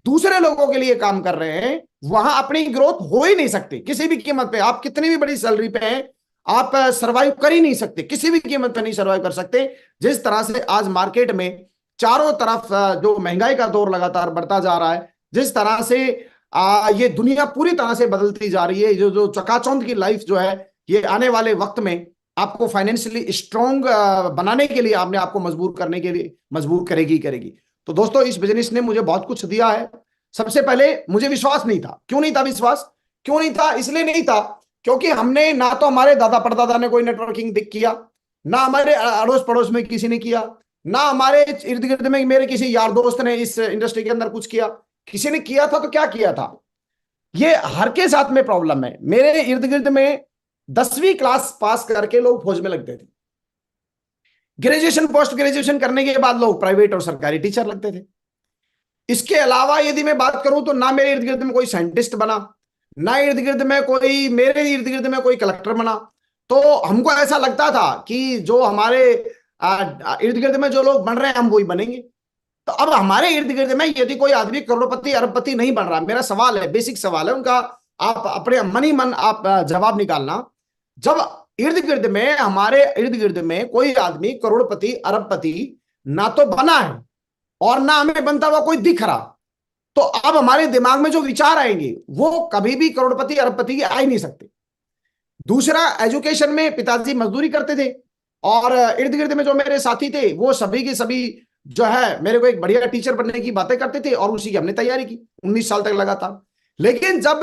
दूसरे लोगों के लिए काम कर रहे हैं वहां अपनी ग्रोथ हो ही नहीं सकती किसी भी कीमत पे। आप कितनी भी बड़ी सैलरी पे हैं, आप सरवाइव कर ही नहीं सकते, किसी भी कीमत पे नहीं सरवाइव कर सकते। जिस तरह से आज मार्केट में चारों तरफ जो महंगाई का दौर लगातार बढ़ता जा रहा है, जिस तरह से ये दुनिया पूरी तरह से बदलती जा रही है, जो चकाचौंध की लाइफ जो है, ये आने वाले वक्त में आपको फाइनेंशियली स्ट्रॉन्ग बनाने के लिए, आपने आपको मजबूर करने के लिए मजबूर करेगी। तो दोस्तों, इस बिजनेस ने मुझे बहुत कुछ दिया है। सबसे पहले मुझे विश्वास नहीं था। क्यों नहीं था विश्वास? क्यों नहीं था? इसलिए नहीं था क्योंकि हमने ना तो हमारे दादा परदादा ने कोई नेटवर्किंग किया, ना हमारे अड़ोस पड़ोस में किसी ने किया, ना हमारे इर्द गिर्द में मेरे किसी यार दोस्त ने इस इंडस्ट्री के अंदर कुछ किया। किसी ने किया था तो क्या किया था, ये हर के साथ में प्रॉब्लम है। मेरे इर्द गिर्द में 10वीं क्लास पास करके लोग फौज में लगते थे, ग्रेजुएशन पोस्ट ग्रेजुएशन करने के बाद लोग प्राइवेट और सरकारी टीचर लगते थे। इसके अलावा यदि मैं बात करूं तो ना मेरे इर्द गिर्द में कोई साइंटिस्ट बना, ना इर्द गिर्द में कोई, मेरे इर्द गिर्द में कोई कलेक्टर बना। तो हमको ऐसा लगता था कि जो हमारे इर्द गिर्द में जो लोग बन रहे हैं हम वही बनेंगे। तो अब हमारे इर्द गिर्द में यदि कोई आदमी करोड़पति अरबपति नहीं बन रहा, मेरा सवाल है, बेसिक सवाल है उनका, आप अपने मन ही मन आप जवाब निकालना। जब इर्द गिर्द में, हमारे इर्द गिर्द में कोई आदमी करोड़पति अरबपति ना तो बना है और ना हमें बनता हुआ कोई दिख रहा, तो अब हमारे दिमाग में जो विचार आएंगे वो कभी भी करोड़पति अरबपति आ ही नहीं सकते। दूसरा, एजुकेशन में पिताजी मजदूरी करते थे और इर्द गिर्द में जो मेरे साथी थे वो सभी के सभी जो है मेरे को एक बढ़िया टीचर बनने की बातें करते थे और उसी की हमने तैयारी की 19 साल तक लगातार। लेकिन जब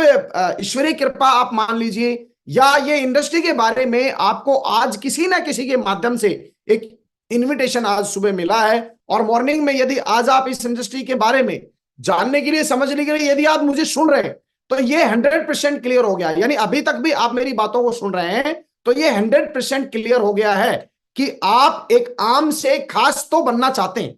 ईश्वरीय कृपा आप मान लीजिए, या ये इंडस्ट्री के बारे में आपको आज किसी ना किसी के माध्यम से एक इनविटेशन आज सुबह मिला है, और मॉर्निंग में यदि आज आप इस इंडस्ट्री के बारे में जानने के लिए, समझने के लिए यदि आप मुझे सुन रहे हैं, तो ये 100% क्लियर हो गया। यानी अभी तक भी आप मेरी बातों को सुन रहे हैं तो ये 100% क्लियर हो गया है कि आप एक आम से खास तो बनना चाहते हैं,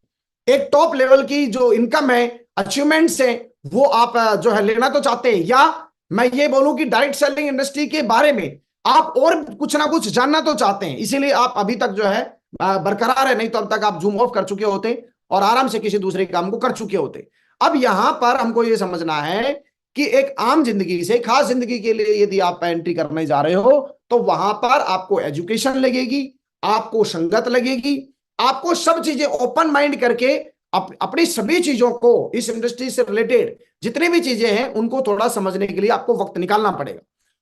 एक टॉप लेवल की जो इनकम है, अचीवमेंट्स है, वो आप जो है लेना तो चाहते हैं, या मैं ये बोलूं कि डायरेक्ट सेलिंग इंडस्ट्री के बारे में आप और कुछ ना कुछ जानना तो चाहते हैं, इसीलिए आप अभी तक जो है बरकरार है। नहीं तो अब तक आप जूम ऑफ कर चुके होते और आराम से किसी दूसरे काम को कर चुके होते। अब यहां पर हमको ये समझना है कि एक आम जिंदगी से खास जिंदगी के लिए यदि आप एंट्री करने जा रहे हो तो वहां पर आपको एजुकेशन लगेगी, आपको संगत लगेगी, आपको सब चीजें ओपन माइंड करके अपनी सभी चीजों को, इस इंडस्ट्री से रिलेटेड जितनी भी चीजें हैं उनको थोड़ा समझने के लिए आपको वक्त निकालना पड़ेगा।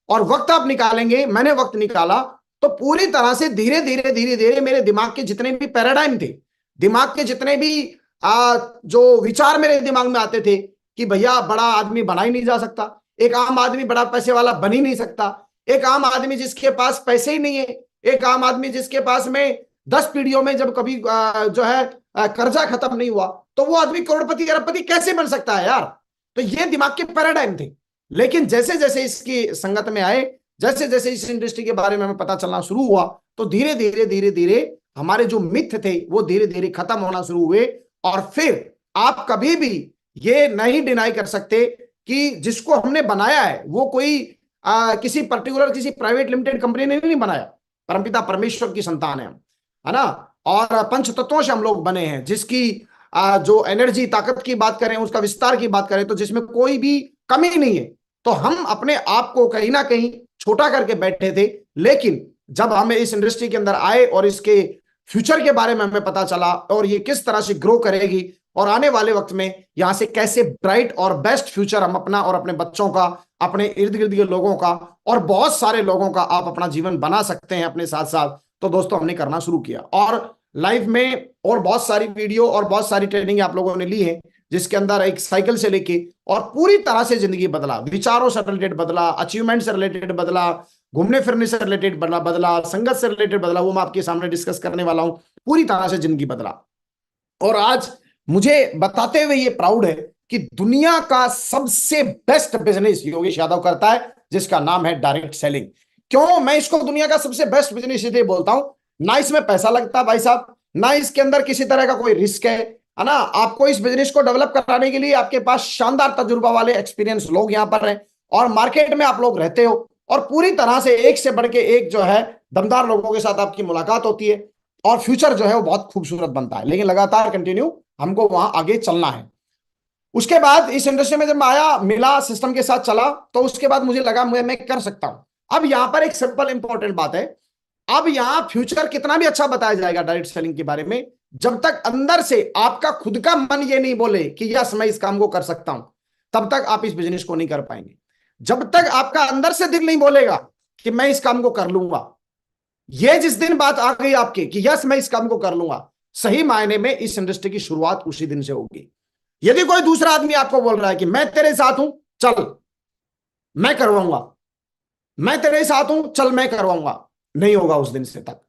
और वक्त आप निकालेंगे, मैंने वक्त निकाला, तो पूरी तरह से धीरे धीरे धीरे धीरे मेरे दिमाग के जितने भी पैराडाइम थे, दिमाग के जितने भी जो विचार मेरे दिमाग में आते थे कि भैया बड़ा आदमी बना ही नहीं जा सकता, एक आम आदमी बड़ा पैसे वाला बन ही नहीं सकता, एक आम आदमी जिसके पास पैसे ही नहीं है, एक आम आदमी जिसके पास में 10 पीढ़ियों में जब कभी जो है कर्जा खत्म नहीं हुआ, तो वो आदमी करोड़पति अरबपति कैसे बन सकता है यार? तो ये दिमाग के पैराडाइम थे। लेकिन जैसे जैसे इसकी संगत में आए, जैसे जैसे इस इंडस्ट्री के बारे में हमें पता चलना शुरू हुआ, तो धीरे धीरे धीरे धीरे हमारे जो मिथ थे वो धीरे धीरे खत्म होना शुरू हुए। और फिर आप कभी भी ये नहीं डिनाई कर सकते कि जिसको हमने बनाया है वो कोई किसी पर्टिकुलर किसी प्राइवेट लिमिटेड कंपनी ने नहीं बनाया। परमपिता परमेश्वर की संतान है ना, और पंच तत्वों से हम लोग बने हैं, जिसकी जो एनर्जी ताकत की बात करें, उसका विस्तार की बात करें, तो जिसमें कोई भी कमी नहीं है। तो हम अपने आप को कहीं ना कहीं छोटा करके बैठे थे, लेकिन जब हमें इस इंडस्ट्री के अंदर आए और इसके फ्यूचर के बारे में हमें पता चला और ये किस तरह से ग्रो करेगी और आने वाले वक्त में यहां से कैसे ब्राइट और बेस्ट फ्यूचर हम अपना और अपने बच्चों का, अपने इर्द गिर्द के लोगों का और बहुत सारे लोगों का आप अपना जीवन बना सकते हैं अपने साथ साथ, तो दोस्तों हमने करना शुरू किया। और लाइफ में और बहुत सारी वीडियो और बहुत सारी ट्रेनिंग आप लोगों ने ली है, जिसके अंदर एक साइकिल से लेके और पूरी तरह से जिंदगी बदला, विचारों से रिलेटेड बदला, अचीवमेंट से रिलेटेड बदला, घूमने फिरने से रिलेटेड बदला, संगत से रिलेटेड बदला, वो मैं आपके सामने डिस्कस करने वाला हूं। पूरी तरह से जिंदगी बदला। और आज मुझे बताते हुए ये प्राउड है कि दुनिया का सबसे बेस्ट बिजनेस योगेश यादव करता है, जिसका नाम है डायरेक्ट सेलिंग। क्यों मैं इसको दुनिया का सबसे बेस्ट बिजनेस इसलिए बोलता हूं? ना इसमें पैसा लगता भाई साहब, ना इसके अंदर किसी तरह का कोई रिस्क है ना। आपको इस बिजनेस को डेवलप कराने के लिए आपके पास शानदार तजुर्बा वाले एक्सपीरियंस लोग यहां पर हैं, और मार्केट में आप लोग रहते हो, और पूरी तरह से एक से बढ़ के एक जो है दमदार लोगों के साथ आपकी मुलाकात होती है, और फ्यूचर जो है वो बहुत खूबसूरत बनता है। लेकिन लगातार कंटिन्यू हमको वहां आगे चलना है। उसके बाद इस इंडस्ट्री में जब मैं आया, मिला, सिस्टम के साथ चला, तो उसके बाद मुझे लगा मैं कर सकता हूं। अब यहां पर एक सिंपल इंपॉर्टेंट बात है, अब यहां फ्यूचर कितना भी अच्छा बताया जाएगा डायरेक्ट सेलिंग के बारे में, जब तक अंदर से आपका खुद का मन ये नहीं बोले कि यस मैं इस काम को कर सकता हूं, तब तक आप इस बिजनेस को नहीं कर पाएंगे। जब तक आपका अंदर से दिल नहीं बोलेगा कि मैं इस काम को कर लूंगा, ये जिस दिन बात आ गई आपके कि यस मैं इस काम को कर लूंगा, सही मायने में इस इंडस्ट्री की शुरुआत उसी दिन से होगी। यदि कोई दूसरा आदमी आपको बोल रहा है कि मैं तेरे साथ हूं, चल मैं करवाऊंगा, मैं तेरे साथ हूं, चल मैं करवाऊंगा, नहीं होगा उस दिन से तक।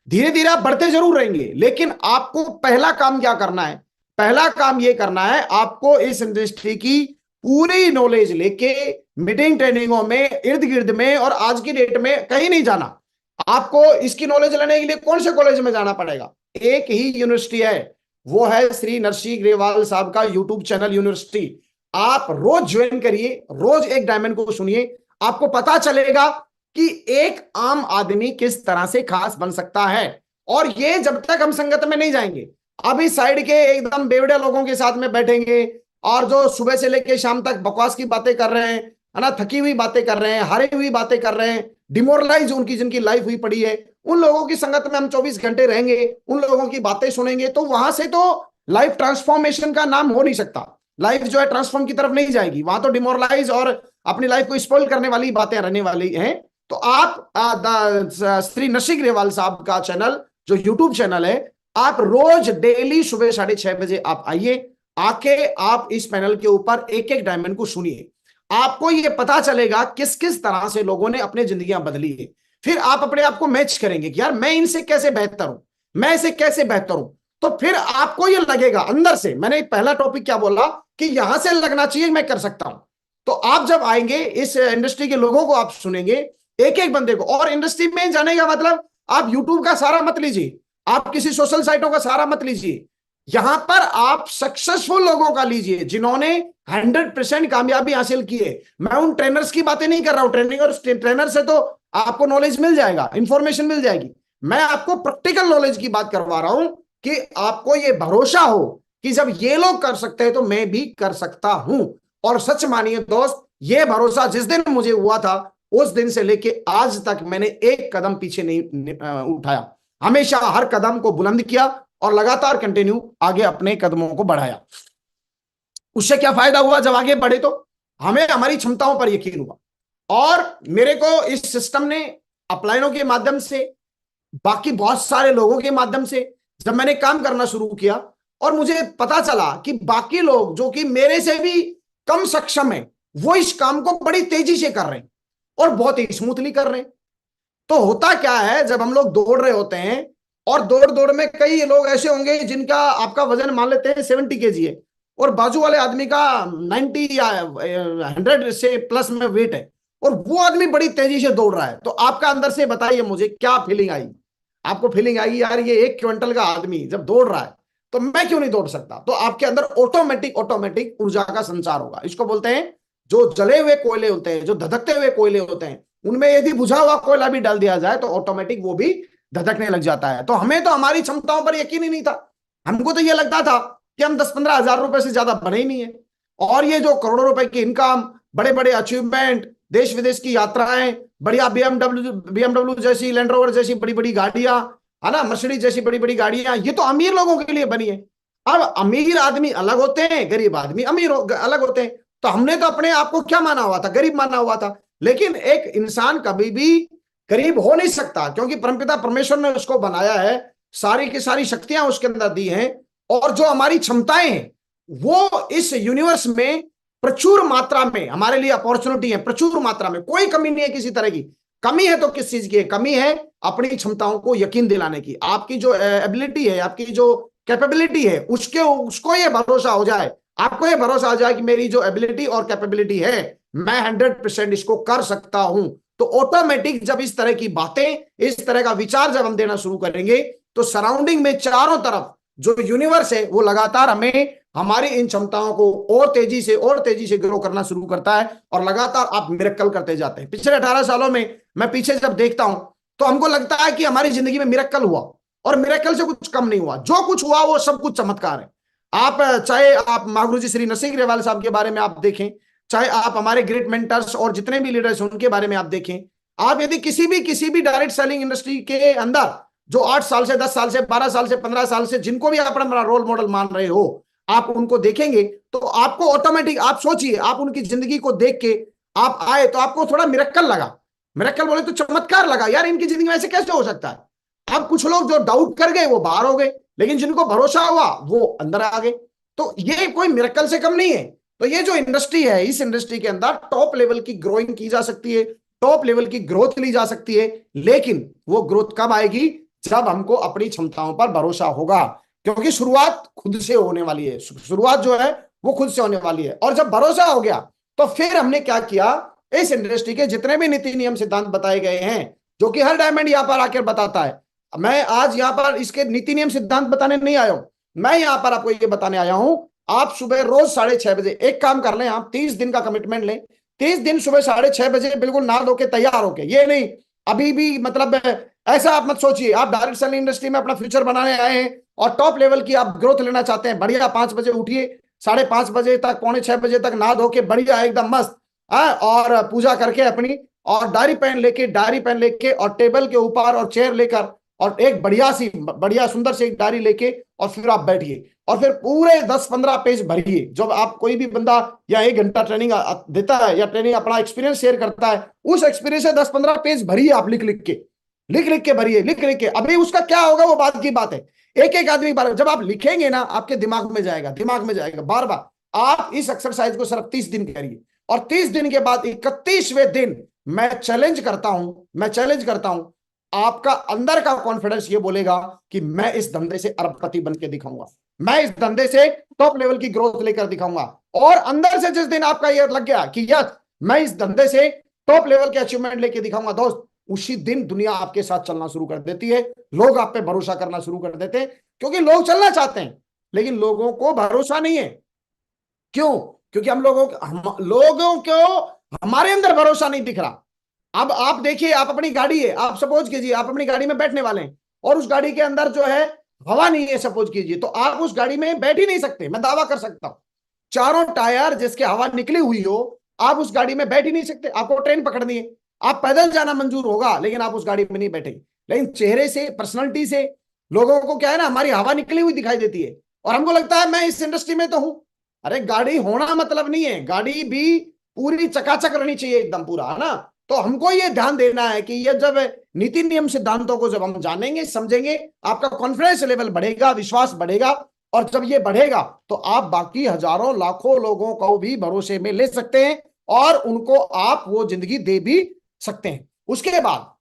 धीरे धीरे आप बढ़ते जरूर रहेंगे, लेकिन आपको पहला काम क्या करना है? पहला काम यह करना है, आपको इस इंडस्ट्री की पूरी नॉलेज लेके मीटिंग ट्रेनिंगों में, इर्द गिर्द में, और आज की डेट में कहीं नहीं जाना। आपको इसकी नॉलेज लेने के लिए कौन से कॉलेज में जाना पड़ेगा? एक ही यूनिवर्सिटी है, वो है श्री नरसिंह ग्रेवाल साहब का यूट्यूब चैनल यूनिवर्सिटी। आप रोज ज्वाइन करिए, रोज एक डायमंड को सुनिए, आपको पता चलेगा कि एक आम आदमी किस तरह से खास बन सकता है। और ये जब तक हम संगत में नहीं जाएंगे, अभी साइड के एकदम बेवड़े लोगों के साथ में बैठेंगे और जो सुबह से लेकर शाम तक बकवास की बातें कर रहे हैं, है ना, थकी हुई बातें कर रहे हैं, हारी हुई बातें कर रहे हैं, डिमोरलाइज उनकी जिनकी लाइफ हुई पड़ी है, उन लोगों की संगत में हम 24 घंटे रहेंगे, उन लोगों की बातें सुनेंगे, तो वहां से तो लाइफ ट्रांसफॉर्मेशन का नाम हो नहीं सकता। लाइफ जो है ट्रांसफॉर्म की तरफ नहीं जाएगी, वहां तो डिमोरलाइज और अपनी लाइफ को स्पॉइल करने वाली बातें रहने वाली हैं। तो आप श्री नरसिंह ग्रेवाल साहब का चैनल जो यूट्यूब चैनल है, आप रोज डेली सुबह 6:30 बजे आप आइए, आके आप इस पैनल के ऊपर एक एक डायमंड को सुनिए। आपको ये पता चलेगा किस किस तरह से लोगों ने अपनी जिंदगियां बदली है। फिर आप अपने आप को मैच करेंगे कि यार मैं इनसे कैसे बेहतर हूं, मैं इसे कैसे बेहतर हूं। तो फिर आपको ये लगेगा अंदर से, मैंने पहला टॉपिक क्या बोला कि यहां से लगना चाहिए मैं कर सकता हूं। तो आप जब आएंगे, इस इंडस्ट्री के लोगों को आप सुनेंगे, एक एक बंदे को। और इंडस्ट्री में जाने का मतलब आप यूट्यूब का सहारा मत लीजिए, आप किसी सोशल साइटों का सहारा मत लीजिए, यहां पर आप सक्सेसफुल लोगों का लीजिए जिन्होंने 100% कामयाबी हासिल की है। मैं उन ट्रेनर्स की बातें नहीं कर रहा हूं, ट्रेनिंग और ट्रेनर से तो आपको नॉलेज मिल जाएगा, इंफॉर्मेशन मिल जाएगी। मैं आपको प्रैक्टिकल नॉलेज की बात करवा रहा हूं कि आपको यह भरोसा हो कि जब ये लोग कर सकते हैं तो मैं भी कर सकता हूं। और सच मानिए दोस्त, ये भरोसा जिस दिन मुझे हुआ था, उस दिन से लेके आज तक मैंने एक कदम पीछे नहीं उठाया, हमेशा हर कदम को बुलंद किया और लगातार कंटिन्यू आगे अपने कदमों को बढ़ाया। उससे क्या फायदा हुआ? जब आगे बढ़े तो हमें हमारी क्षमताओं पर यकीन हुआ। और मेरे को इस सिस्टम ने अपलाइनों के माध्यम से, बाकी बहुत सारे लोगों के माध्यम से जब मैंने काम करना शुरू किया, और मुझे पता चला कि बाकी लोग जो कि मेरे से भी कम सक्षम है, वो इस काम को बड़ी तेजी से कर रहे हैं। और बहुत ही स्मूथली कर रहे हैं। तो होता क्या है, जब हम लोग दौड़ रहे होते हैं और दौड़ दौड़ में कई लोग ऐसे होंगे जिनका आपका वजन मान लेते हैं 70 kg है और बाजू वाले आदमी का 90 या 100 से प्लस में वेट है और वो आदमी बड़ी तेजी से दौड़ रहा है, तो आपका अंदर से बताइए मुझे क्या फीलिंग आई? आपको फीलिंग आएगी यार ये 1 क्विंटल का आदमी जब दौड़ रहा है तो मैं क्यों नहीं दौड़ सकता? तो आपके अंदर ऑटोमेटिक ऊर्जा का संचार होगा। इसको बोलते हैं जो जले हुए कोयले होते हैं, जो धधकते हुए कोयले होते हैं, उनमें यदि बुझा हुआ कोयला भी डाल दिया जाए तो ऑटोमेटिक वो भी धधकने लग जाता है। तो हमें तो हमारी क्षमताओं पर यकीन ही नहीं था। हमको तो ये लगता था कि हम 10-15 हजार रुपए से ज्यादा बने ही नहीं है, और ये जो करोड़ों रुपए की इनकम, बड़े बड़े अचीवमेंट, देश विदेश की यात्राएं, बढ़िया बीएमडब्ल्यू जैसी, लैंड रोवर जैसी बड़ी बड़ी गाड़ियां, है ना, मर्सिडीज जैसी बड़ी बड़ी गाड़ियां, ये तो अमीर लोगों के लिए बनी है। अब अमीर आदमी अलग होते हैं, गरीब आदमी अलग होते हैं। तो हमने तो अपने आप को क्या माना हुआ था? गरीब माना हुआ था। लेकिन एक इंसान कभी भी गरीब हो नहीं सकता, क्योंकि परमपिता परमेश्वर ने उसको बनाया है, सारी की सारी शक्तियां उसके अंदर दी हैं, और जो हमारी क्षमताएं हैं वो इस यूनिवर्स में प्रचुर मात्रा में हमारे लिए अपॉर्चुनिटी है, प्रचुर मात्रा में, कोई कमी नहीं है किसी तरह की। कमी है तो किस चीज की है? कमी है अपनी क्षमताओं को यकीन दिलाने की। आपकी जो एबिलिटी है, आपकी जो कैपेबिलिटी है, उसको ये भरोसा हो जाए, आपको ये भरोसा हो जाए कि मेरी जो एबिलिटी और कैपेबिलिटी है मैं 100% इसको कर सकता हूं, तो ऑटोमेटिक जब इस तरह की बातें, इस तरह का विचार जब हम देना शुरू करेंगे तो सराउंडिंग में चारों तरफ जो यूनिवर्स है वो लगातार हमें हमारी इन क्षमताओं को और तेजी से ग्रो करना शुरू करता है, और लगातार आप मिरेकल करते जाते हैं। पिछले 18 सालों में मैं पीछे जब देखता हूं तो हमको लगता है कि हमारी जिंदगी में मिरेकल हुआ, और मिरेकल से कुछ कम नहीं हुआ। जो कुछ हुआ वो सब कुछ चमत्कार है। आप चाहे आप महागुरु जी श्री नरसिंह ग्रेवाल साहब के बारे में आप देखें, चाहे आप हमारे ग्रेट मेंटर्स और जितने भी लीडर्स हैं उनके बारे में आप देखें, आप यदि किसी भी डायरेक्ट सेलिंग इंडस्ट्री के अंदर जो 8 साल से 10 साल से 12 साल से 15 साल से जिनको भी आप अपना रोल मॉडल मान रहे हो, आप उनको देखेंगे तो आपको ऑटोमेटिक, आप सोचिए, आप उनकी जिंदगी को देख के आप आए तो आपको थोड़ा मिरेकल लगा। मिरेकल बोले तो चमत्कार लगा, यार इनकी जिंदगी में ऐसे कैसे हो सकता है। अब कुछ लोग जो डाउट कर गए वो बाहर हो गए, लेकिन जिनको भरोसा हुआ वो अंदर आ गए। तो ये कोई मिरेकल से कम नहीं है। तो ये जो इंडस्ट्री है, इस इंडस्ट्री के अंदर टॉप लेवल की ग्रोइंग की जा सकती है, टॉप लेवल की ग्रोथ ली जा सकती है, लेकिन वो ग्रोथ कब आएगी? जब हमको अपनी क्षमताओं पर भरोसा होगा, क्योंकि शुरुआत खुद से होने वाली है। शुरुआत जो है वो खुद से होने वाली है। और जब भरोसा हो गया तो फिर हमने क्या किया, इस इंडस्ट्री के जितने भी नीति नियम सिद्धांत बताए गए हैं, जो कि हर डायमंड यहां पर आकर बताता है, मैं आज यहां पर इसके नीति नियम सिद्धांत बताने नहीं आया हूं, मैं यहां पर आपको ये बताने आया हूं, आप सुबह रोज 6:30 बजे एक काम कर लें, आप 30 दिन का कमिटमेंट लें। 30 दिन सुबह 6:30 बजे बिल्कुल नहा धो के तैयार होके, ये नहीं अभी भी मतलब ऐसा आप मत सोचिए आप डायरेक्ट सेलिंग इंडस्ट्री में अपना फ्यूचर बनाने आए हैं और टॉप लेवल की आप ग्रोथ लेना चाहते हैं। बढ़िया 5 बजे उठिए, 5:30 बजे तक, 5:45 बजे तक नहा धो के बढ़िया एकदम मस्त और पूजा करके अपनी, और डायरी पेन लेके और टेबल के ऊपर और चेयर लेकर और एक बढ़िया सुंदर सी एक डायरी लेके और फिर आप बैठिए और फिर पूरे 10-15 पेज भरिए। जब आप कोई भी बंदा या 1 घंटा ट्रेनिंग देता है या ट्रेनिंग अपना एक्सपीरियंस शेयर करता है, उस एक्सपीरियंस से 10-15 पेज भरिए, आप लिख लिख के भरिए। अभी उसका क्या होगा वो बात की बात है। एक आदमी बार जब आप लिखेंगे ना, आपके दिमाग में जाएगा बार बार। आप इस एक्सरसाइज को सिर्फ 30 दिन करिए, और 30 दिन के बाद 31वें दिन मैं चैलेंज करता हूं, आपका अंदर का कॉन्फिडेंस ये बोलेगा कि मैं इस धंधे से अरबपति बन के दिखाऊंगा, मैं इस धंधे से टॉप लेवल की ग्रोथ लेकर दिखाऊंगा। और अंदर से जिस दिन आपका ये लग गया कि यस मैं इस धंधे से टॉप लेवल के अचीवमेंट लेके दिखाऊंगा दोस्त, उसी दिन दुनिया आपके साथ चलना शुरू कर देती है। लोग आप पे भरोसा करना शुरू कर देते हैं, क्योंकि लोग चलना चाहते हैं लेकिन लोगों को भरोसा नहीं है। क्यों? क्योंकि लोगों को हमारे अंदर भरोसा नहीं दिख रहा। अब आप देखिए, आप अपनी गाड़ी है, आप सपोज कीजिए आप अपनी गाड़ी में बैठने वाले हैं और उस गाड़ी के अंदर जो है हवा नहीं है, सपोज कीजिए, तो आप उस गाड़ी में बैठ ही नहीं सकते। मैं दावा कर सकता हूं, चारों टायर जिसके हवा निकली हुई हो, आप उस गाड़ी में बैठ ही नहीं सकते। आपको ट्रेन पकड़नी है, आप पैदल जाना मंजूर होगा, लेकिन आप उस गाड़ी में नहीं बैठेंगे। लेकिन चेहरे से, पर्सनालिटी से लोगों को क्या है ना, हमारी हवा निकली हुई दिखाई देती है और हमको लगता है मैं इस इंडस्ट्री में तो हूं। अरे गाड़ी होना मतलब नहीं है, गाड़ी भी पूरी चकाचक रहनी चाहिए एकदम पूरा, है ना। तो हमको ये ध्यान देना है कि ये जब नीति नियम सिद्धांतों को जब हम जानेंगे, समझेंगे, आपका कॉन्फिडेंस लेवल बढ़ेगा, विश्वास बढ़ेगा, और जब ये बढ़ेगा तो आप बाकी हजारों लाखों लोगों को भी भरोसे में ले सकते हैं और उनको आप वो जिंदगी दे भी सकते हैं। उसके बाद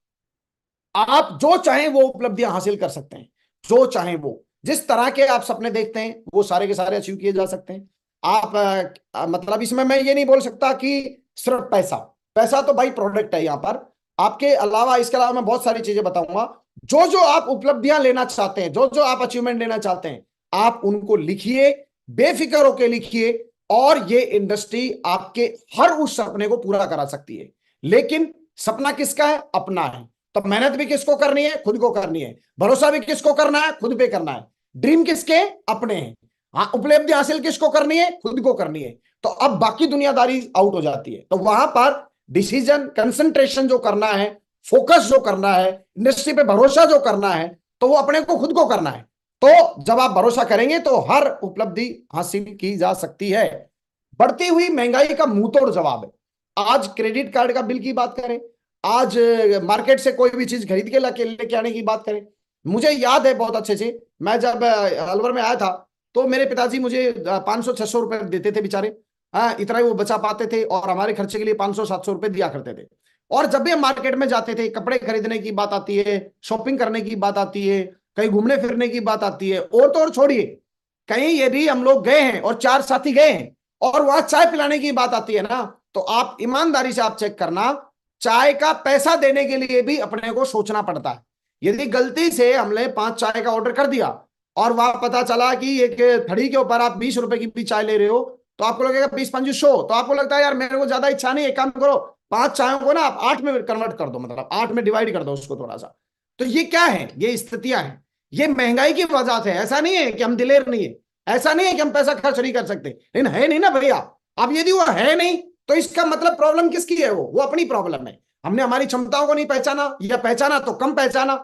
आप जो चाहें वो उपलब्धियां हासिल कर सकते हैं, जो चाहें वो, जिस तरह के आप सपने देखते हैं वो सारे के सारे अचीव किए जा सकते हैं। आप मतलब इसमें मैं ये नहीं बोल सकता कि सिर्फ पैसा, पैसा तो भाई प्रोडक्ट है यहाँ पर, आपके अलावा इसके अलावा मैं बहुत सारी चीजें बताऊंगा। जो जो आप उपलब्धियां लेना चाहते हैं, जो जो आप अचीवमेंट लेना चाहते हैं, आप उनको लिखिए, बेफिक्र होकर लिखिए, और ये इंडस्ट्री आपके हर उस सपने को पूरा करा सकती है। लेकिन सपना किसका है? अपना है। तो मेहनत भी किसको करनी है? खुद को करनी है। भरोसा भी किसको करना है? खुद पे करना है। ड्रीम किसके? अपने हैं। हाँ, उपलब्धि हासिल किसको करनी है? खुद को करनी है। तो अब बाकी दुनियादारी आउट हो जाती है। तो वहां पर डिसीजन, कंसंट्रेशन जो करना है, फोकस जो करना है, इंडस्ट्री पे भरोसा जो करना है, तो वो अपने को खुद को करना है। तो जब आप भरोसा करेंगे तो हर उपलब्धि हासिल की जा सकती है। बढ़ती हुई महंगाई का मुंहतोड़ जवाब है। आज क्रेडिट कार्ड का बिल की बात करें, आज मार्केट से कोई भी चीज खरीद के लेके आने की बात करें। मुझे याद है बहुत अच्छे से, मैं जब अलवर में आया था तो मेरे पिताजी मुझे 500-600 रुपए देते थे बेचारे। हाँ, इतना ही वो बचा पाते थे और हमारे खर्चे के लिए 500-700 रुपए दिया करते थे। और जब भी हम मार्केट में जाते थे, कपड़े खरीदने की बात आती है, शॉपिंग करने की बात आती है, कहीं घूमने फिरने की बात आती है, और तो और छोड़िए, कहीं यदि हम लोग गए हैं और 4 साथी गए हैं और वहां चाय पिलाने की बात आती है ना, तो आप ईमानदारी से आप चेक करना, चाय का पैसा देने के लिए भी अपने को सोचना पड़ता है। यदि गलती से हमने 5 चाय का ऑर्डर कर दिया और वहां पता चला कि एक थड़ी के ऊपर आप 20 रुपए की भी चाय ले रहे हो, तो आपको लगेगा 20-25 तो आपको लगता है यार मेरे को ज्यादा इच्छा नहीं है, काम करो 5 चायों को ना आप 8 में कन्वर्ट कर दो, मतलब 8 में डिवाइड कर दो उसको थोड़ा सा। तो ये क्या है? ये स्थितियां हैं, ये महंगाई की वजह से। ऐसा नहीं है कि हम दिलेर नहीं है, ऐसा नहीं है कि हम पैसा खर्च नहीं कर सकते, लेकिन है नहीं ना भैया। अब यदि वो है नहीं तो इसका मतलब प्रॉब्लम किसकी है? वो अपनी प्रॉब्लम है। हमने हमारी क्षमताओं को नहीं पहचाना, या पहचाना तो कम पहचाना,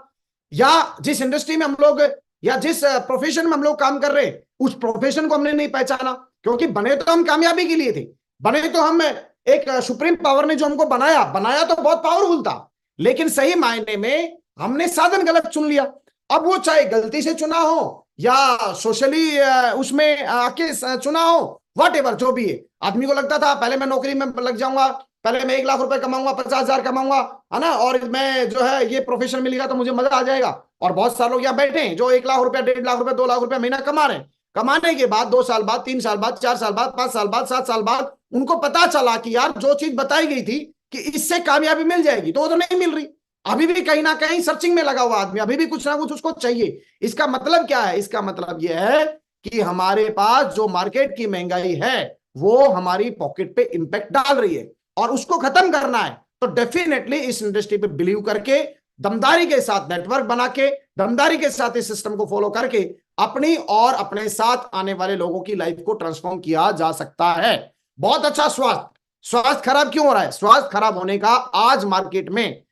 या जिस इंडस्ट्री में हम लोग या जिस प्रोफेशन में हम लोग काम कर रहे हैं उस प्रोफेशन को हमने नहीं पहचाना। क्योंकि बने तो हम कामयाबी के लिए थे, बने तो हम, एक सुप्रीम पावर ने जो हमको बनाया तो बहुत पावरफुल था, लेकिन सही मायने में हमने साधन गलत चुन लिया। अब वो चाहे गलती से चुना हो या सोशली उसमें आके चुना हो, व्हाटएवर जो भी है। आदमी को लगता था पहले मैं नौकरी में लग जाऊंगा, पहले मैं 1 लाख रुपए कमाऊंगा, 50,000 कमाऊंगा, है ना, और मैं जो है ये प्रोफेशन मिलेगा तो मुझे मजा आ जाएगा। और बहुत सारे लोग यहाँ बैठे हैं जो 1 लाख रुपया, 1.5 लाख रुपया, 2 लाख रुपया महीना कमा रहे हैं। कमाने के बाद 2 साल बाद, 3 साल बाद, 4 साल बाद, 5 साल बाद, 7 साल बाद उनको पता चला कि यार जो चीज बताई गई थी कि इससे कामयाबी मिल जाएगी, तो वो तो नहीं मिल रही। अभी भी कहीं ना कहीं सर्चिंग में लगा हुआ आदमी, अभी भी कुछ ना कुछ उसको चाहिए। इसका मतलब क्या है? इसका मतलब यह है कि हमारे पास जो मार्केट की महंगाई है वो हमारी पॉकेट पे इंपैक्ट डाल रही है, और उसको खत्म करना है तो डेफिनेटली इस इंडस्ट्री पे बिलीव करके, दमदारी के साथ नेटवर्क बना के, दमदारी के साथ इस सिस्टम को फॉलो करके अपनी और अपने साथ आने वाले लोगों की लाइफ को ट्रांसफॉर्म किया जा सकता है। बहुत अच्छा। स्वास्थ्य खराब क्यों हो रहा है? स्वास्थ्य खराब होने का आज मार्केट में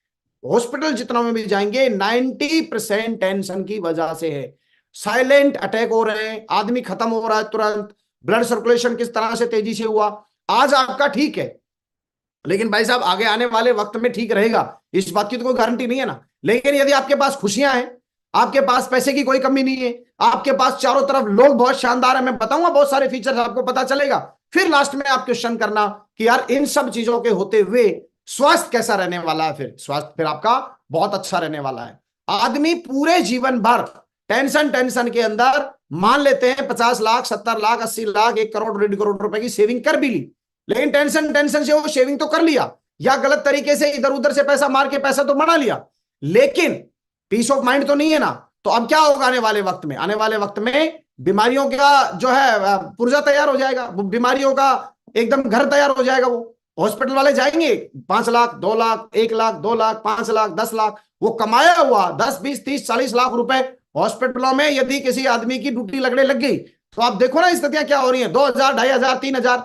हॉस्पिटल जितना में भी जाएंगे 90% टेंशन की वजह से है। साइलेंट अटैक हो रहे हैं, आदमी खत्म हो रहा है तुरंत। ब्लड सर्कुलेशन किस तरह से तेजी से हुआ, आज आपका ठीक है, लेकिन भाई साहब आगे आने वाले वक्त में ठीक रहेगा इस बात की तो कोई गारंटी नहीं है ना। लेकिन यदि आपके पास खुशियां हैं, आपके पास पैसे की कोई कमी नहीं है, आपके पास चारों तरफ लोग बहुत शानदार है, मैं बताऊंगा बहुत सारे फीचर्स आपको पता चलेगा, फिर लास्ट में आप क्वेश्चन करना कि यार इन सब चीजों के होते हुए स्वास्थ्य कैसा रहने वाला है। फिर स्वास्थ्य फिर आपका बहुत अच्छा रहने वाला है। आदमी पूरे जीवन भर टेंशन के अंदर मान लेते हैं 50 लाख, 70 लाख, 80 लाख, 1 करोड़, 1.5 करोड़ रुपए की सेविंग कर भी ली, लेकिन टेंशन से वो सेविंग तो कर लिया, या गलत तरीके से इधर उधर से पैसा मार के पैसा तो बना लिया, लेकिन पीस ऑफ माइंड तो नहीं है ना। तो अब क्या होगा आने वाले वक्त में? आने वाले वक्त में बीमारियों का जो है पुर्जा तैयार हो जाएगा, बीमारियों का एकदम घर तैयार हो जाएगा। वो हॉस्पिटल वाले जाएंगे 5 लाख, 2 लाख, 1 लाख, 2 लाख, 5 लाख, 10 लाख, वो कमाया हुआ 10, 20, 30, 40 लाख रुपए हॉस्पिटलों में यदि किसी आदमी की ड्यूटी लगने लग गई, तो आप देखो ना स्थितियां क्या हो रही हैं। 2,000, 2,500, 3,000,